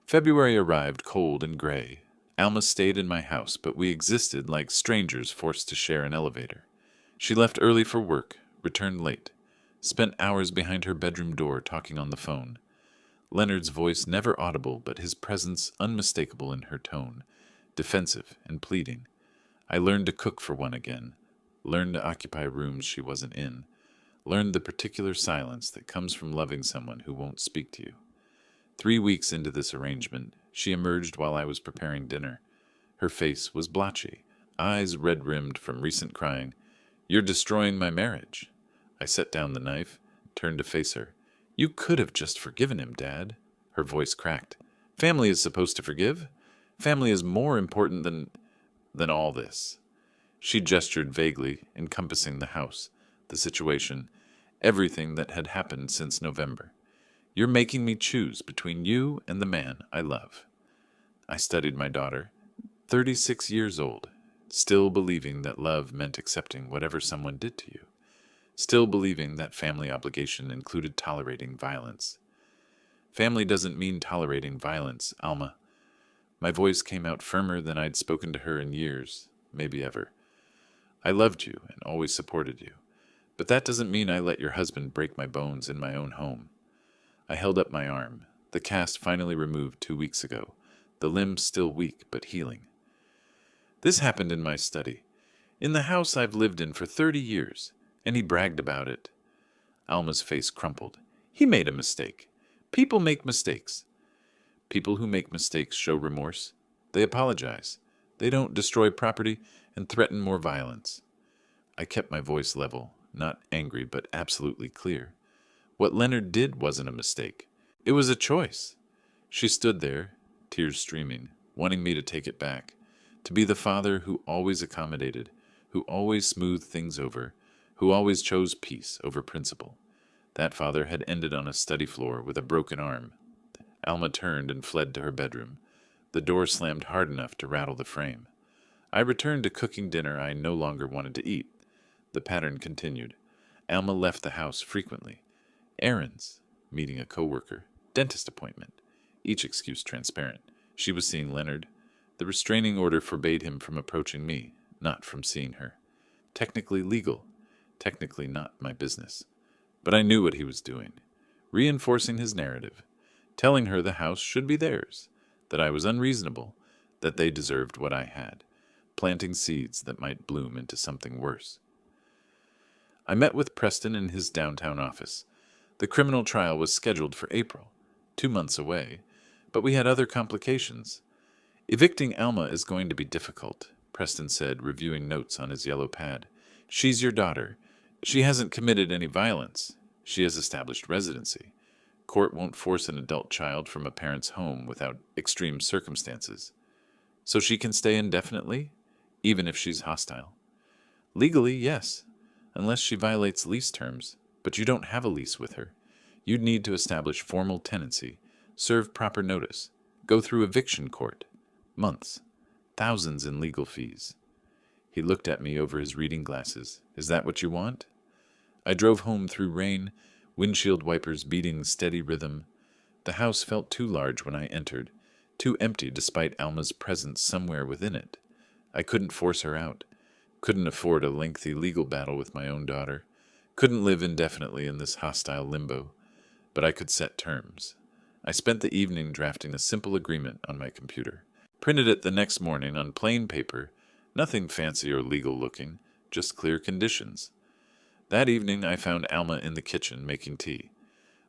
February arrived cold and gray. Alma stayed in my house, but we existed like strangers forced to share an elevator. She left early for work, returned late, spent hours behind her bedroom door talking on the phone. Leonard's voice never audible, but his presence unmistakable in her tone, defensive and pleading. I learned to cook for one again, learned to occupy rooms she wasn't in, learned the particular silence that comes from loving someone who won't speak to you. 3 weeks into this arrangement, she emerged while I was preparing dinner. Her face was blotchy, eyes red-rimmed from recent crying. "You're destroying my marriage." I set down the knife, turned to face her. "You could have just forgiven him, Dad." Her voice cracked. "Family is supposed to forgive? Family is more important than all this." She gestured vaguely, encompassing the house, the situation, everything that had happened since November. "You're making me choose between you and the man I love." I studied my daughter, 36 years old, still believing that love meant accepting whatever someone did to you, still believing that family obligation included tolerating violence. "Family doesn't mean tolerating violence, Alma." My voice came out firmer than I'd spoken to her in years, maybe ever. "I loved you and always supported you, but that doesn't mean I let your husband break my bones in my own home." I held up my arm, the cast finally removed 2 weeks ago, the limb still weak but healing. "This happened in my study, in the house I've lived in for 30 years, and he bragged about it." Alma's face crumpled. "He made a mistake. People make mistakes. People who make mistakes show remorse. They apologize. They don't destroy property and threaten more violence." I kept my voice level, not angry but absolutely clear. What Leonard did wasn't a mistake. It was a choice. She stood there, tears streaming, wanting me to take it back, to be the father who always accommodated, who always smoothed things over, who always chose peace over principle. That father had ended on a study floor with a broken arm. Alma turned and fled to her bedroom. The door slammed hard enough to rattle the frame. I returned to cooking dinner I no longer wanted to eat. The pattern continued. Alma left the house frequently. Errands, meeting a coworker, dentist appointment, each excuse transparent. She was seeing Leonard. The restraining order forbade him from approaching me, not from seeing her. Technically legal, technically not my business. But I knew what he was doing, reinforcing his narrative, telling her the house should be theirs, that I was unreasonable, that they deserved what I had, planting seeds that might bloom into something worse. I met with Preston in his downtown office. The criminal trial was scheduled for April, 2 months away, but we had other complications. "Evicting Alma is going to be difficult," Preston said, reviewing notes on his yellow pad. "She's your daughter. She hasn't committed any violence. She has established residency. Court won't force an adult child from a parent's home without extreme circumstances. So she can stay indefinitely, even if she's hostile." "Legally, yes, unless she violates lease terms. But you don't have a lease with her. You'd need to establish formal tenancy, serve proper notice, go through eviction court. Months. Thousands in legal fees." He looked at me over his reading glasses. "Is that what you want?" I drove home through rain, windshield wipers beating steady rhythm. The house felt too large when I entered, too empty despite Alma's presence somewhere within it. I couldn't force her out, couldn't afford a lengthy legal battle with my own daughter, couldn't live indefinitely in this hostile limbo, but I could set terms. I spent the evening drafting a simple agreement on my computer, printed it the next morning on plain paper, nothing fancy or legal looking, just clear conditions. That evening I found Alma in the kitchen making tea.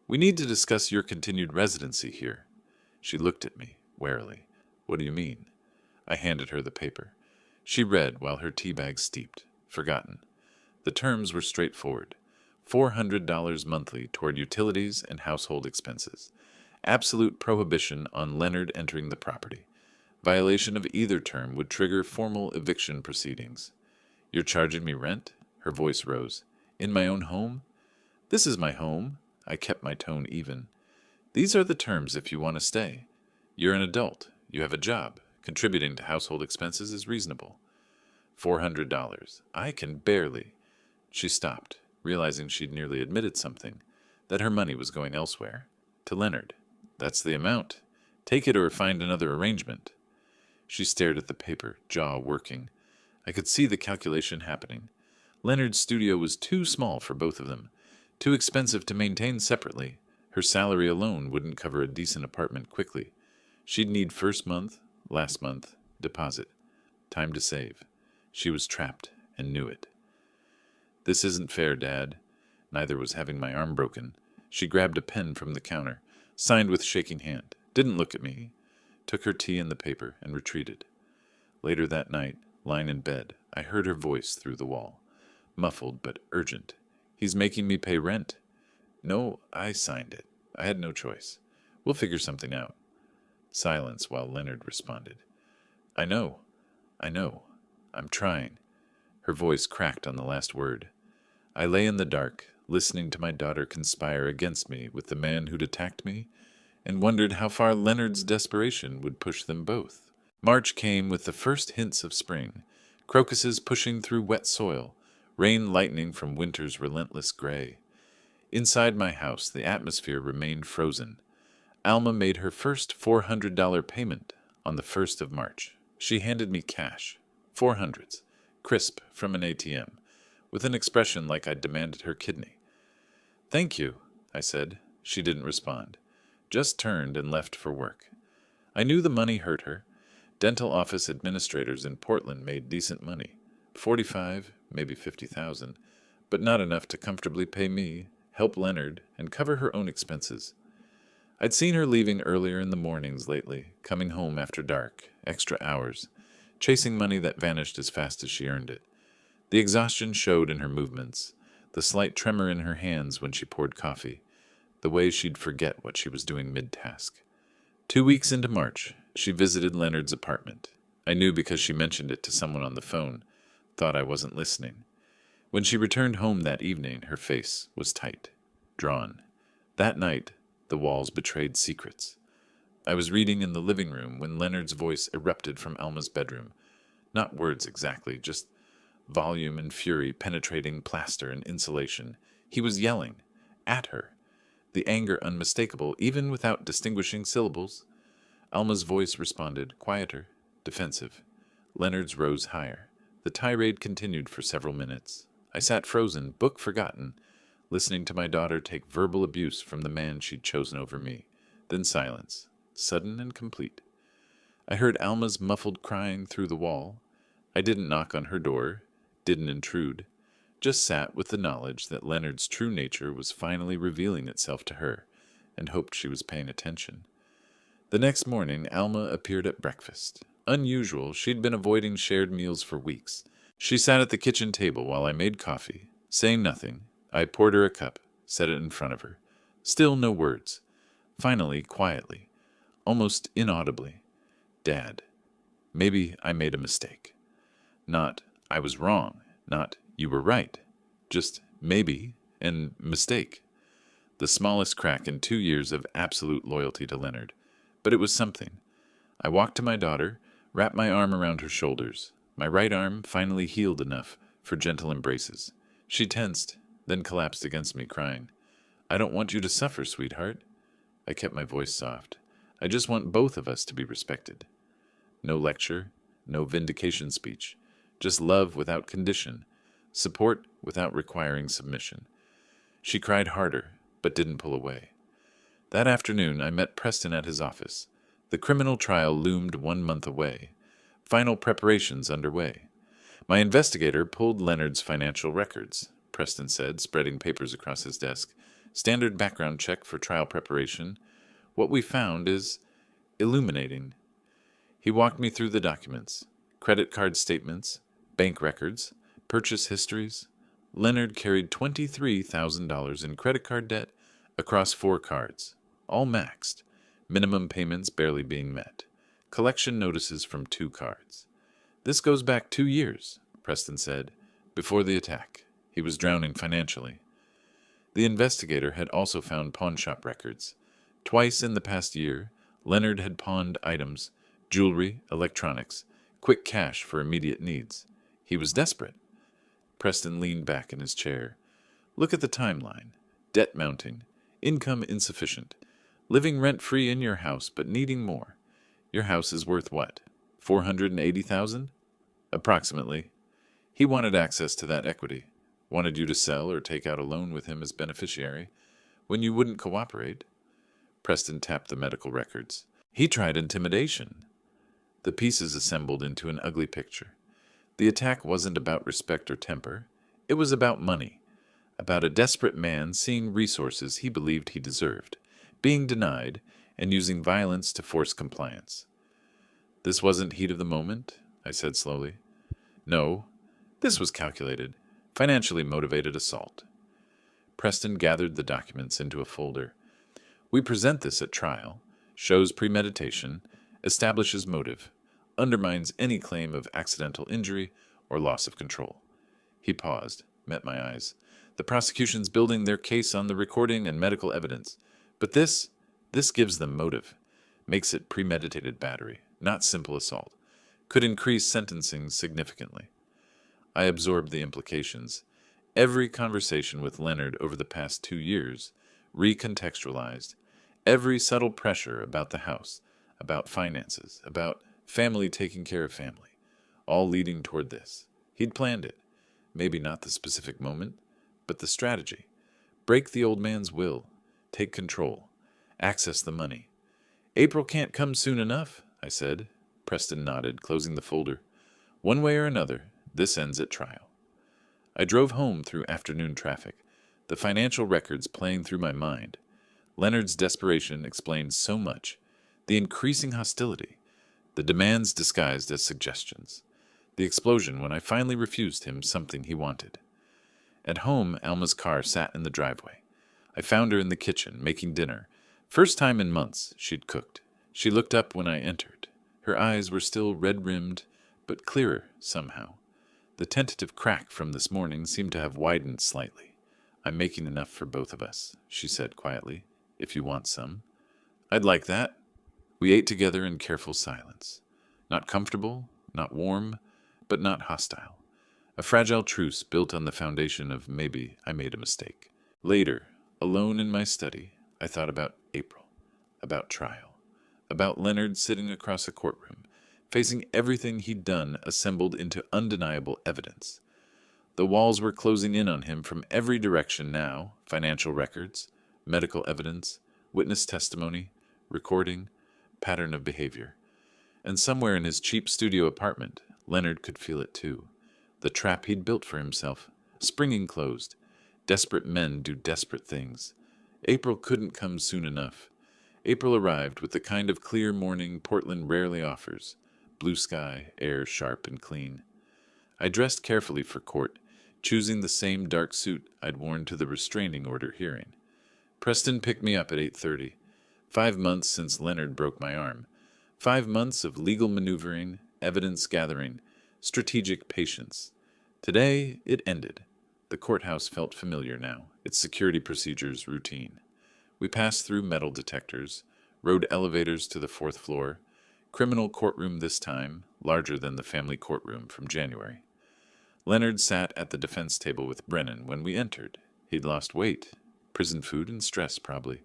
"We need to discuss your continued residency here." She looked at me, warily. "What do you mean?" I handed her the paper. She read while her tea bag steeped, forgotten. The terms were straightforward. $400 monthly toward utilities and household expenses. Absolute prohibition on Leonard entering the property. Violation of either term would trigger formal eviction proceedings. You're charging me rent? Her voice rose. In my own home? This is my home. I kept my tone even. These are the terms if you want to stay. You're an adult. You have a job. Contributing to household expenses is reasonable. $400. I can barely. She stopped, realizing she'd nearly admitted something, that her money was going elsewhere. To Leonard. That's the amount. Take it or find another arrangement. She stared at the paper, jaw working. I could see the calculation happening. Leonard's studio was too small for both of them, too expensive to maintain separately. Her salary alone wouldn't cover a decent apartment quickly. She'd need first month, last month, deposit. Time to save. She was trapped and knew it. This isn't fair, Dad. Neither was having my arm broken. She grabbed a pen from the counter, signed with shaking hand, didn't look at me, took her tea and the paper, and retreated. Later that night, lying in bed, I heard her voice through the wall, muffled but urgent. He's making me pay rent. No, I signed it. I had no choice. We'll figure something out. Silence while Leonard responded. I know. I'm trying. Her voice cracked on the last word. I lay in the dark, listening to my daughter conspire against me with the man who'd attacked me, and wondered how far Leonard's desperation would push them both. March came with the first hints of spring, crocuses pushing through wet soil, rain lightning from winter's relentless gray. Inside my house, the atmosphere remained frozen. Alma made her first $400 payment on the 1st of March. She handed me cash, 400s, crisp from an ATM, with an expression like I'd demanded her kidney. Thank you, I said. She didn't respond, just turned and left for work. I knew the money hurt her. Dental office administrators in Portland made decent money, 45, maybe 50,000, but not enough to comfortably pay me, help Leonard, and cover her own expenses. I'd seen her leaving earlier in the mornings lately, coming home after dark, extra hours, chasing money that vanished as fast as she earned it. The exhaustion showed in her movements, the slight tremor in her hands when she poured coffee, the way she'd forget what she was doing mid-task. 2 weeks into March, she visited Leonard's apartment. I knew because she mentioned it to someone on the phone, thought I wasn't listening. When she returned home that evening, her face was tight, drawn. That night, the walls betrayed secrets. I was reading in the living room when Leonard's voice erupted from Alma's bedroom. Not words exactly, just volume and fury penetrating plaster and insulation. He was yelling at her, the anger unmistakable, even without distinguishing syllables. Alma's voice responded, quieter, defensive. Leonard's rose higher. The tirade continued for several minutes. I sat frozen, book forgotten, listening to my daughter take verbal abuse from the man she'd chosen over me. Then silence, sudden and complete. I heard Alma's muffled crying through the wall. I didn't knock on her door, didn't intrude, just sat with the knowledge that Leonard's true nature was finally revealing itself to her, and hoped she was paying attention. The next morning, Alma appeared at breakfast. Unusual, she'd been avoiding shared meals for weeks. She sat at the kitchen table while I made coffee. Saying nothing, I poured her a cup, set it in front of her. Still no words. Finally, quietly, almost inaudibly, Dad, maybe I made a mistake. Not, I was wrong. Not, you were right. Just maybe and mistake. The smallest crack in 2 years of absolute loyalty to Leonard. But it was something. I walked to my daughter, wrapped my arm around her shoulders. My right arm finally healed enough for gentle embraces. She tensed, then collapsed against me, crying, I don't want you to suffer, sweetheart. I kept my voice soft. I just want both of us to be respected. No lecture, no vindication speech. Just love without condition, support without requiring submission. She cried harder, but didn't pull away. That afternoon, I met Preston at his office. The criminal trial loomed 1 month away. Final preparations underway. My investigator pulled Leonard's financial records, Preston said, spreading papers across his desk. Standard background check for trial preparation. What we found is illuminating. He walked me through the documents. Credit card statements, bank records, purchase histories, Leonard carried $23,000 in credit card debt across 4 cards, all maxed, minimum payments barely being met, collection notices from 2 cards. This goes back 2 years, Preston said, before the attack. He was drowning financially. The investigator had also found pawnshop records. Twice in the past year, Leonard had pawned items, jewelry, electronics, quick cash for immediate needs. He was desperate. Preston leaned back in his chair. Look at the timeline. Debt mounting, income insufficient, living rent-free in your house but needing more. Your house is worth what? $480,000? Approximately. He wanted access to that equity, wanted you to sell or take out a loan with him as beneficiary. When you wouldn't cooperate, Preston tapped the medical records. He tried intimidation. The pieces assembled into an ugly picture. The attack wasn't about respect or temper. It was about money, about a desperate man seeing resources he believed he deserved, being denied, and using violence to force compliance. This wasn't heat of the moment, I said slowly. No, this was calculated, financially motivated assault. Preston gathered the documents into a folder. We present this at trial, shows premeditation, establishes motive, undermines any claim of accidental injury or loss of control. He paused, met my eyes. The prosecution's building their case on the recording and medical evidence. But this gives them motive, makes it premeditated battery, not simple assault, could increase sentencing significantly. I absorbed the implications. Every conversation with Leonard over the past 2 years, recontextualized, every subtle pressure about the house, about finances, about family taking care of family, all leading toward this. He'd planned it. Maybe not the specific moment, but the strategy. Break the old man's will, take control, access the money. April can't come soon enough, I said. Preston nodded, closing the folder. One way or another, this ends at trial. I drove home through afternoon traffic, the financial records playing through my mind. Leonard's desperation explained so much. The increasing hostility, the demands disguised as suggestions, the explosion when I finally refused him something he wanted. At home, Alma's car sat in the driveway. I found her in the kitchen, making dinner. First time in months she'd cooked. She looked up when I entered. Her eyes were still red-rimmed, but clearer somehow. The tentative crack from this morning seemed to have widened slightly. I'm making enough for both of us, she said quietly, if you want some. I'd like that. We ate together in careful silence. Not comfortable, not warm, but not hostile. A fragile truce built on the foundation of maybe I made a mistake. Later, alone in my study, I thought about April, about trial, about Leonard sitting across a courtroom, facing everything he'd done assembled into undeniable evidence. The walls were closing in on him from every direction now, financial records, medical evidence, witness testimony, recording, pattern of behavior. And somewhere in his cheap studio apartment, Leonard could feel it too. The trap he'd built for himself, springing closed. Desperate men do desperate things. April couldn't come soon enough. April arrived with the kind of clear morning Portland rarely offers. Blue sky, air sharp and clean. I dressed carefully for court, choosing the same dark suit I'd worn to the restraining order hearing. Preston picked me up at 8:30. 5 months since Leonard broke my arm. 5 months of legal maneuvering, evidence gathering, strategic patience. Today, it ended. The courthouse felt familiar now, its security procedures routine. We passed through metal detectors, rode elevators to the 4th floor, criminal courtroom this time, larger than the family courtroom from January. Leonard sat at the defense table with Brennan when we entered. He'd lost weight, prison food and stress probably.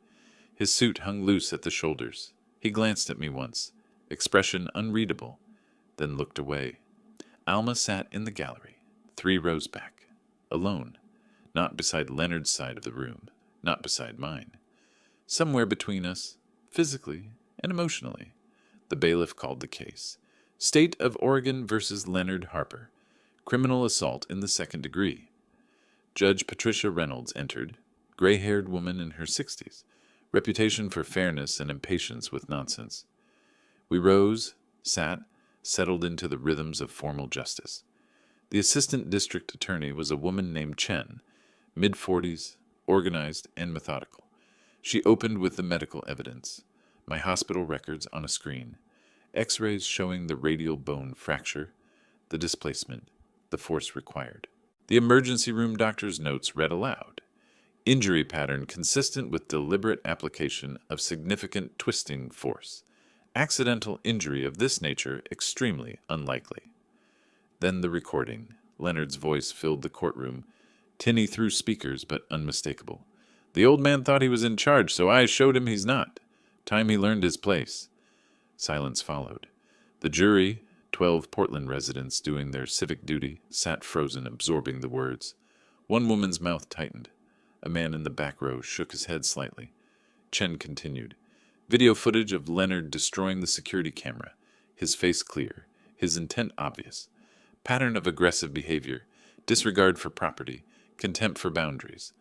His suit hung loose at the shoulders. He glanced at me once, expression unreadable, then looked away. Alma sat in the gallery, 3 rows back, alone, not beside Leonard's side of the room, not beside mine. Somewhere between us, physically and emotionally, the bailiff called the case. State of Oregon versus Leonard Harper. Criminal assault in the 2nd degree. Judge Patricia Reynolds entered, gray-haired woman in her 60s, reputation for fairness and impatience with nonsense. We rose, sat, settled into the rhythms of formal justice. The assistant district attorney was a woman named Chen, mid-40s, organized and methodical. She opened with the medical evidence, my hospital records on a screen, x-rays showing the radial bone fracture, the displacement, the force required. The emergency room doctor's notes read aloud. Injury pattern consistent with deliberate application of significant twisting force. Accidental injury of this nature extremely unlikely. Then the recording. Leonard's voice filled the courtroom, tinny through speakers but unmistakable. The old man thought he was in charge, so I showed him he's not. Time he learned his place. Silence followed. The jury, 12 Portland residents doing their civic duty, sat frozen, absorbing the words. One woman's mouth tightened. A man in the back row shook his head slightly. Chen continued. Video footage of Leonard destroying the security camera. His face clear. His intent obvious. Pattern of aggressive behavior. Disregard for property. Contempt for boundaries.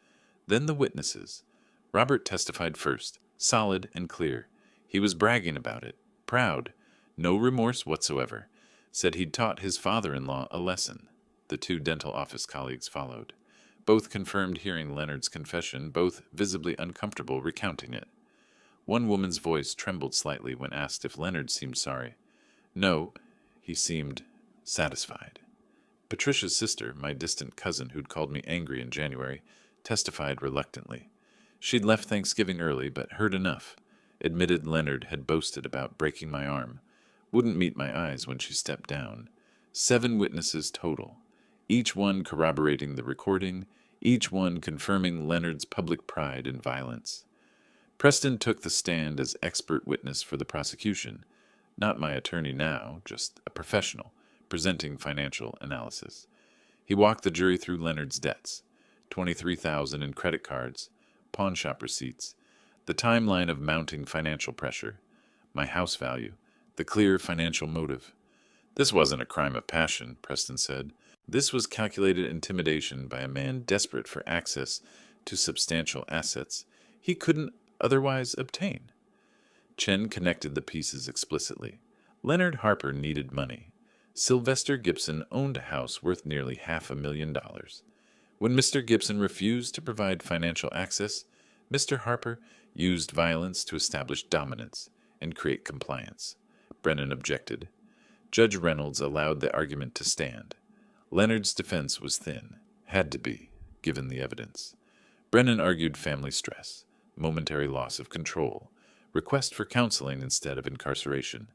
Then the witnesses. Robert testified first. Solid and clear. He was bragging about it. Proud. No remorse whatsoever. Said he'd taught his father-in-law a lesson. The 2 dental office colleagues followed. Both confirmed hearing Leonard's confession, both visibly uncomfortable recounting it. One woman's voice trembled slightly when asked if Leonard seemed sorry. No, he seemed satisfied. Patricia's sister, my distant cousin who'd called me angry in January, testified reluctantly. She'd left Thanksgiving early, but heard enough. Admitted Leonard had boasted about breaking my arm. Wouldn't meet my eyes when she stepped down. 7 witnesses total. Each one corroborating the recording, each one confirming Leonard's public pride in violence. Preston took the stand as expert witness for the prosecution, not my attorney now, just a professional, presenting financial analysis. He walked the jury through Leonard's debts, $23,000 in credit cards, pawn shop receipts, the timeline of mounting financial pressure, my house value, the clear financial motive. This wasn't a crime of passion, Preston said. This was calculated intimidation by a man desperate for access to substantial assets he couldn't otherwise obtain. Chen connected the pieces explicitly. Leonard Harper needed money. Sylvester Gibson owned a house worth nearly $500,000. When Mr. Gibson refused to provide financial access, Mr. Harper used violence to establish dominance and create compliance. Brennan objected. Judge Reynolds allowed the argument to stand. Leonard's defense was thin, had to be, given the evidence. Brennan argued family stress, momentary loss of control, request for counseling instead of incarceration.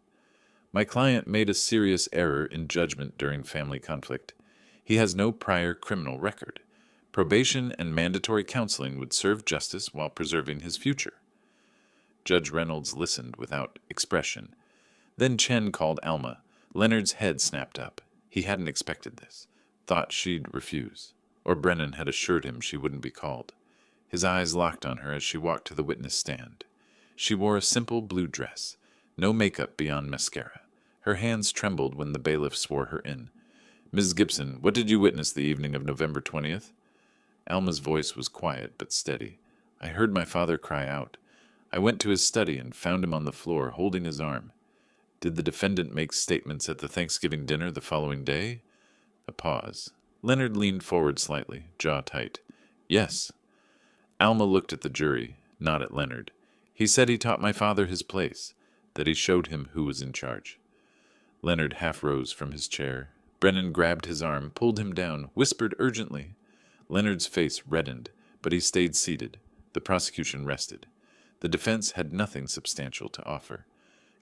My client made a serious error in judgment during family conflict. He has no prior criminal record. Probation and mandatory counseling would serve justice while preserving his future. Judge Reynolds listened without expression. Then Chen called Alma. Leonard's head snapped up. He hadn't expected this. Thought she'd refuse. Or Brennan had assured him she wouldn't be called. His eyes locked on her as she walked to the witness stand. She wore a simple blue dress. No makeup beyond mascara. Her hands trembled when the bailiff swore her in. Ms. Gibson, what did you witness the evening of November 20th? Alma's voice was quiet but steady. I heard my father cry out. I went to his study and found him on the floor, holding his arm. Did the defendant make statements at the Thanksgiving dinner the following day? A pause. Leonard leaned forward slightly, jaw tight. Yes. Alma looked at the jury, not at Leonard. He said he taught my father his place, that he showed him who was in charge. Leonard half rose from his chair. Brennan grabbed his arm, pulled him down, whispered urgently. Leonard's face reddened, but he stayed seated. The prosecution rested. The defense had nothing substantial to offer.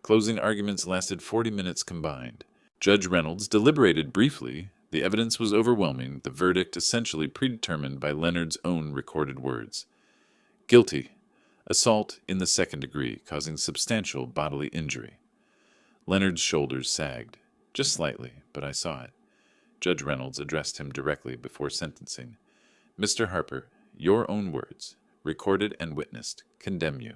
Closing arguments lasted 40 minutes combined. Judge Reynolds deliberated briefly. The evidence was overwhelming, the verdict essentially predetermined by Leonard's own recorded words. Guilty. Assault in the second degree, causing substantial bodily injury. Leonard's shoulders sagged. Just slightly, but I saw it. Judge Reynolds addressed him directly before sentencing. Mr. Harper, your own words, recorded and witnessed, condemn you.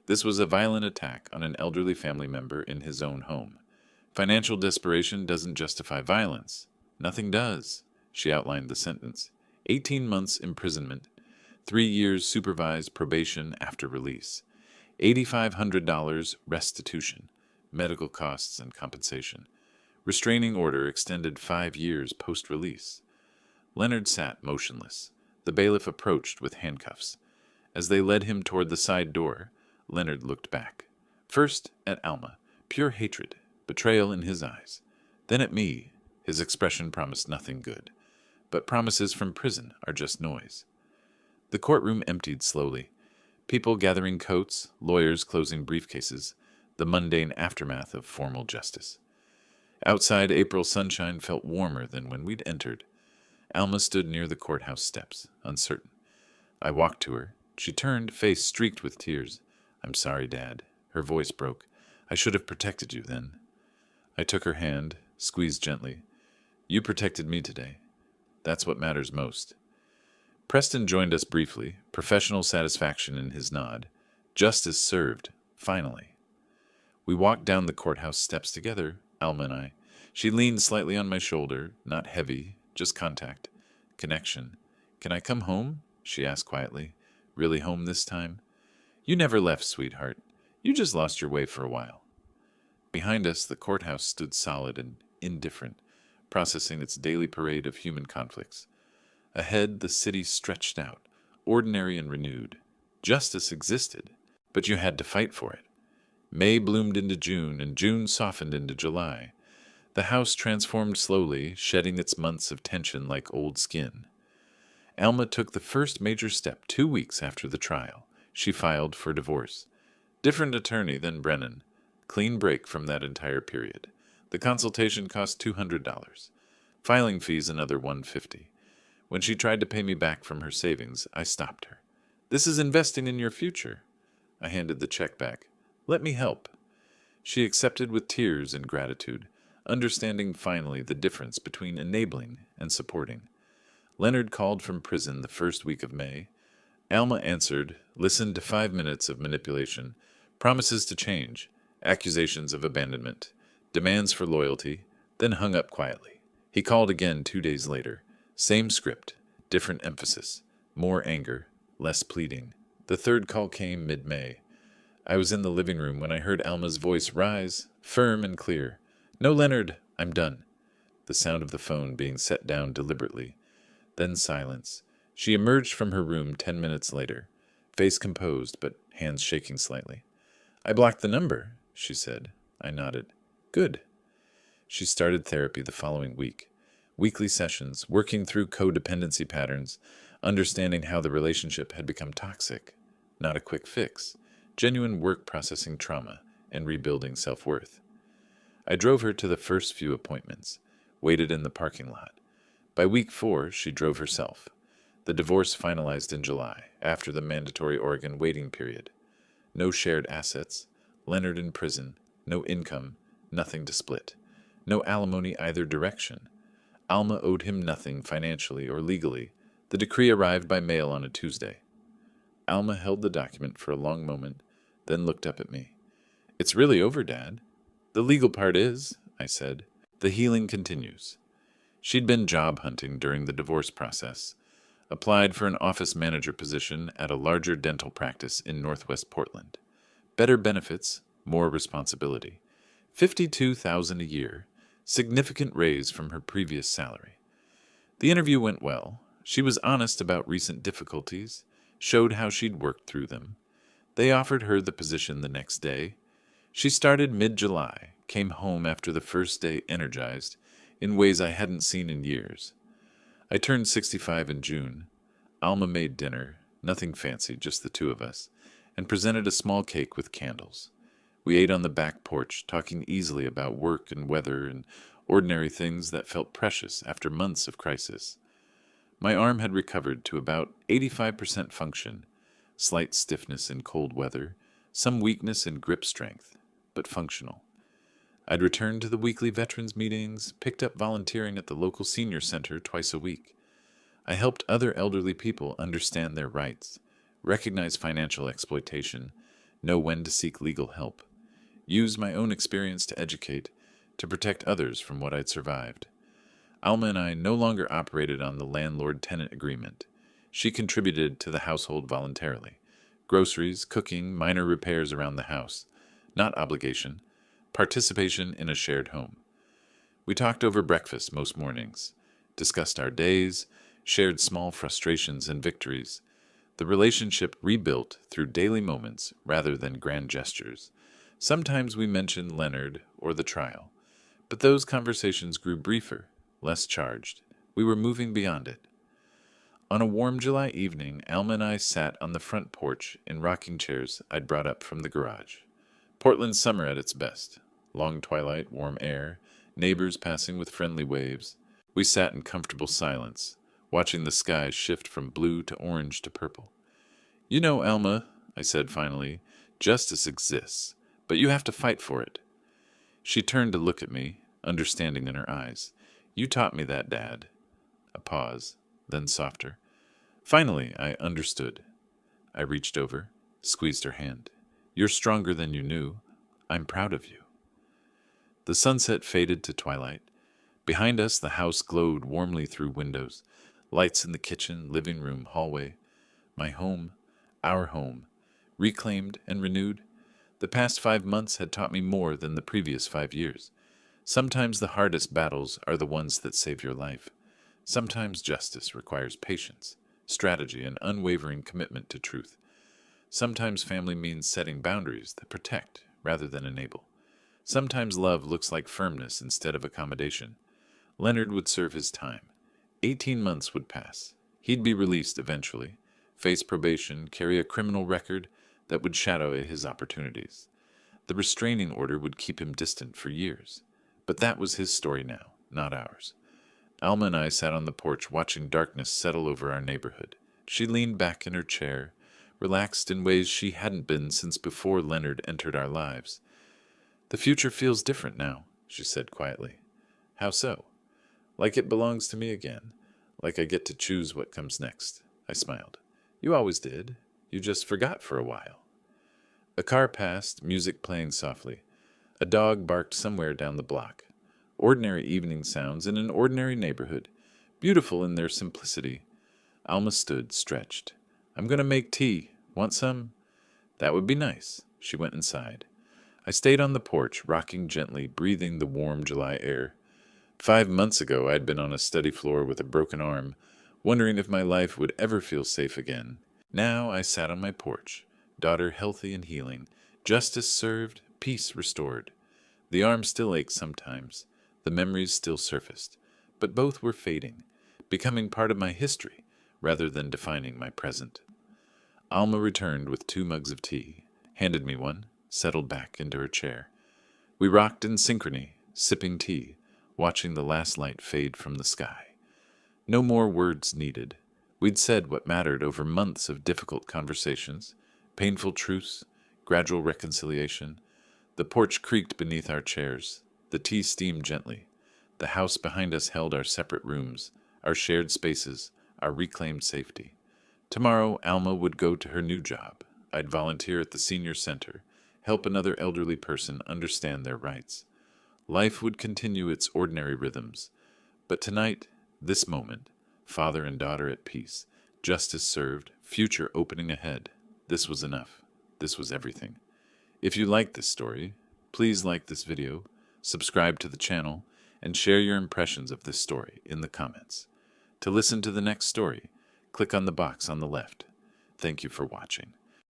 This was a violent attack on an elderly family member in his own home. Financial desperation doesn't justify violence. Nothing does. She outlined the sentence. 18 months imprisonment, 3 years supervised probation after release, $8,500 restitution, medical costs and compensation. Restraining order extended 5 years post-release. Leonard sat motionless. The bailiff approached with handcuffs. As they led him toward the side door, Leonard looked back. First at Alma, pure hatred, betrayal in his eyes. Then at me. His expression promised nothing good. But promises from prison are just noise. The courtroom emptied slowly. People gathering coats, lawyers closing briefcases, the mundane aftermath of formal justice. Outside, April sunshine felt warmer than when we'd entered. Alma stood near the courthouse steps, uncertain. I walked to her. She turned, face streaked with tears. "I'm sorry, Dad." Her voice broke. "I should have protected you then." I took her hand, squeezed gently. "You protected me today. That's what matters most." Preston joined us briefly, professional satisfaction in his nod. Justice served, finally. We walked down the courthouse steps together, Alma and I. She leaned slightly on my shoulder, not heavy, just contact. Connection. "Can I come home?" she asked quietly. "Really home this time?" "You never left, sweetheart. You just lost your way for a while." Behind us, the courthouse stood solid and indifferent, processing its daily parade of human conflicts. Ahead, the city stretched out, ordinary and renewed. Justice existed, but you had to fight for it. May bloomed into June, and June softened into July. The house transformed slowly, shedding its months of tension like old skin. Alma took the first major step 2 weeks after the trial. She filed for divorce. Different attorney than Brennan. Clean break from that entire period. The consultation cost $200. Filing fees another $150. When she tried to pay me back from her savings, I stopped her. "This is investing in your future." I handed the check back. "Let me help." She accepted with tears and gratitude, understanding finally the difference between enabling and supporting. Leonard called from prison the first week of May. Alma answered, listened to 5 minutes of manipulation, promises to change, accusations of abandonment, demands for loyalty, then hung up quietly. He called again 2 days later. Same script, different emphasis, more anger, less pleading. The third call came mid-May. I was in the living room when I heard Alma's voice rise, firm and clear. "No, Leonard, I'm done." The sound of the phone being set down deliberately. Then silence. She emerged from her room 10 minutes later, face composed but hands shaking slightly. "I blocked the number," she said. I nodded. "Good." She started therapy the following week. Weekly sessions, working through codependency patterns, understanding how the relationship had become toxic. Not a quick fix. Genuine work processing trauma and rebuilding self-worth. I drove her to the first few appointments, waited in the parking lot. By week 4, she drove herself. The divorce finalized in July, after the mandatory Oregon waiting period. No shared assets, Leonard in prison, no income, nothing to split. No alimony either direction. Alma owed him nothing financially or legally. The decree arrived by mail on a Tuesday. Alma held the document for a long moment, then looked up at me. "It's really over, Dad." "The legal part is," I said. "The healing continues." She'd been job hunting during the divorce process. Applied for an office manager position at a larger dental practice in Northwest Portland. Better benefits, more responsibility. $52,000 a year. Significant raise from her previous salary. The interview went well. She was honest about recent difficulties, showed how she'd worked through them. They offered her the position the next day. She started mid-July, came home after the first day energized, in ways I hadn't seen in years. I turned 65 in June. Alma made dinner, nothing fancy, just the two of us, and presented a small cake with candles. We ate on the back porch, talking easily about work and weather and ordinary things that felt precious after months of crisis. My arm had recovered to about 85% function, slight stiffness in cold weather, some weakness in grip strength, but functional. I'd returned to the weekly veterans meetings, picked up volunteering at the local senior center twice a week. I helped other elderly people understand their rights, recognize financial exploitation, know when to seek legal help. Use my own experience to educate, to protect others from what I'd survived. Alma and I no longer operated on the landlord-tenant agreement. She contributed to the household voluntarily. Groceries, cooking, minor repairs around the house. Not obligation. Participation in a shared home. We talked over breakfast most mornings, discussed our days, shared small frustrations and victories. The relationship rebuilt through daily moments rather than grand gestures. Sometimes we mentioned Leonard or the trial, but those conversations grew briefer, less charged. We were moving beyond it. On a warm July evening, Alma and I sat on the front porch in rocking chairs I'd brought up from the garage. Portland summer at its best. Long twilight, warm air, neighbors passing with friendly waves. We sat in comfortable silence, watching the sky shift from blue to orange to purple. You know, Alma, I said finally, justice exists, but you have to fight for it. She turned to look at me, understanding in her eyes. You taught me that, Dad. A pause, then softer. Finally, I understood. I reached over, squeezed her hand. You're stronger than you knew. I'm proud of you. The sunset faded to twilight. Behind us, the house glowed warmly through windows. Lights in the kitchen, living room, hallway. My home, our home, reclaimed and renewed. The past 5 months had taught me more than the previous 5 years. Sometimes the hardest battles are the ones that save your life. Sometimes justice requires patience, strategy, and unwavering commitment to truth. Sometimes family means setting boundaries that protect rather than enable. Sometimes love looks like firmness instead of accommodation. Leonard would serve his time. 18 months would pass. He'd be released eventually, face probation, carry a criminal record that would shadow his opportunities. The restraining order would keep him distant for years. But that was his story now, not ours. Alma and I sat on the porch watching darkness settle over our neighborhood. She leaned back in her chair, relaxed in ways she hadn't been since before Leonard entered our lives. The future feels different now, she said quietly. How so? Like it belongs to me again, like I get to choose what comes next. I smiled. You always did. You just forgot for a while. A car passed, music playing softly. A dog barked somewhere down the block. Ordinary evening sounds in an ordinary neighborhood, beautiful in their simplicity. Alma stood, stretched. I'm going to make tea. Want some? That would be nice. She went inside. I stayed on the porch, rocking gently, breathing the warm July air. 5 months ago, I'd been on a study floor with a broken arm, wondering if my life would ever feel safe again. Now I sat on my porch, daughter healthy and healing, justice served, peace restored. The arm still aches sometimes, the memories still surfaced, but both were fading, becoming part of my history rather than defining my present. Alma returned with 2 mugs of tea, handed me one, settled back into her chair. We rocked in synchrony, sipping tea, watching the last light fade from the sky. No more words needed. We'd said what mattered over months of difficult conversations, painful truths, gradual reconciliation. The porch creaked beneath our chairs. The tea steamed gently. The house behind us held our separate rooms, our shared spaces, our reclaimed safety. Tomorrow, Alma would go to her new job. I'd volunteer at the senior center, help another elderly person understand their rights. Life would continue its ordinary rhythms. But tonight, this moment, father and daughter at peace, justice served, future opening ahead. This was enough. This was everything. If you like this story, please like this video, subscribe to the channel, and share your impressions of this story in the comments. To listen to the next story, click on the box on the left. Thank you for watching.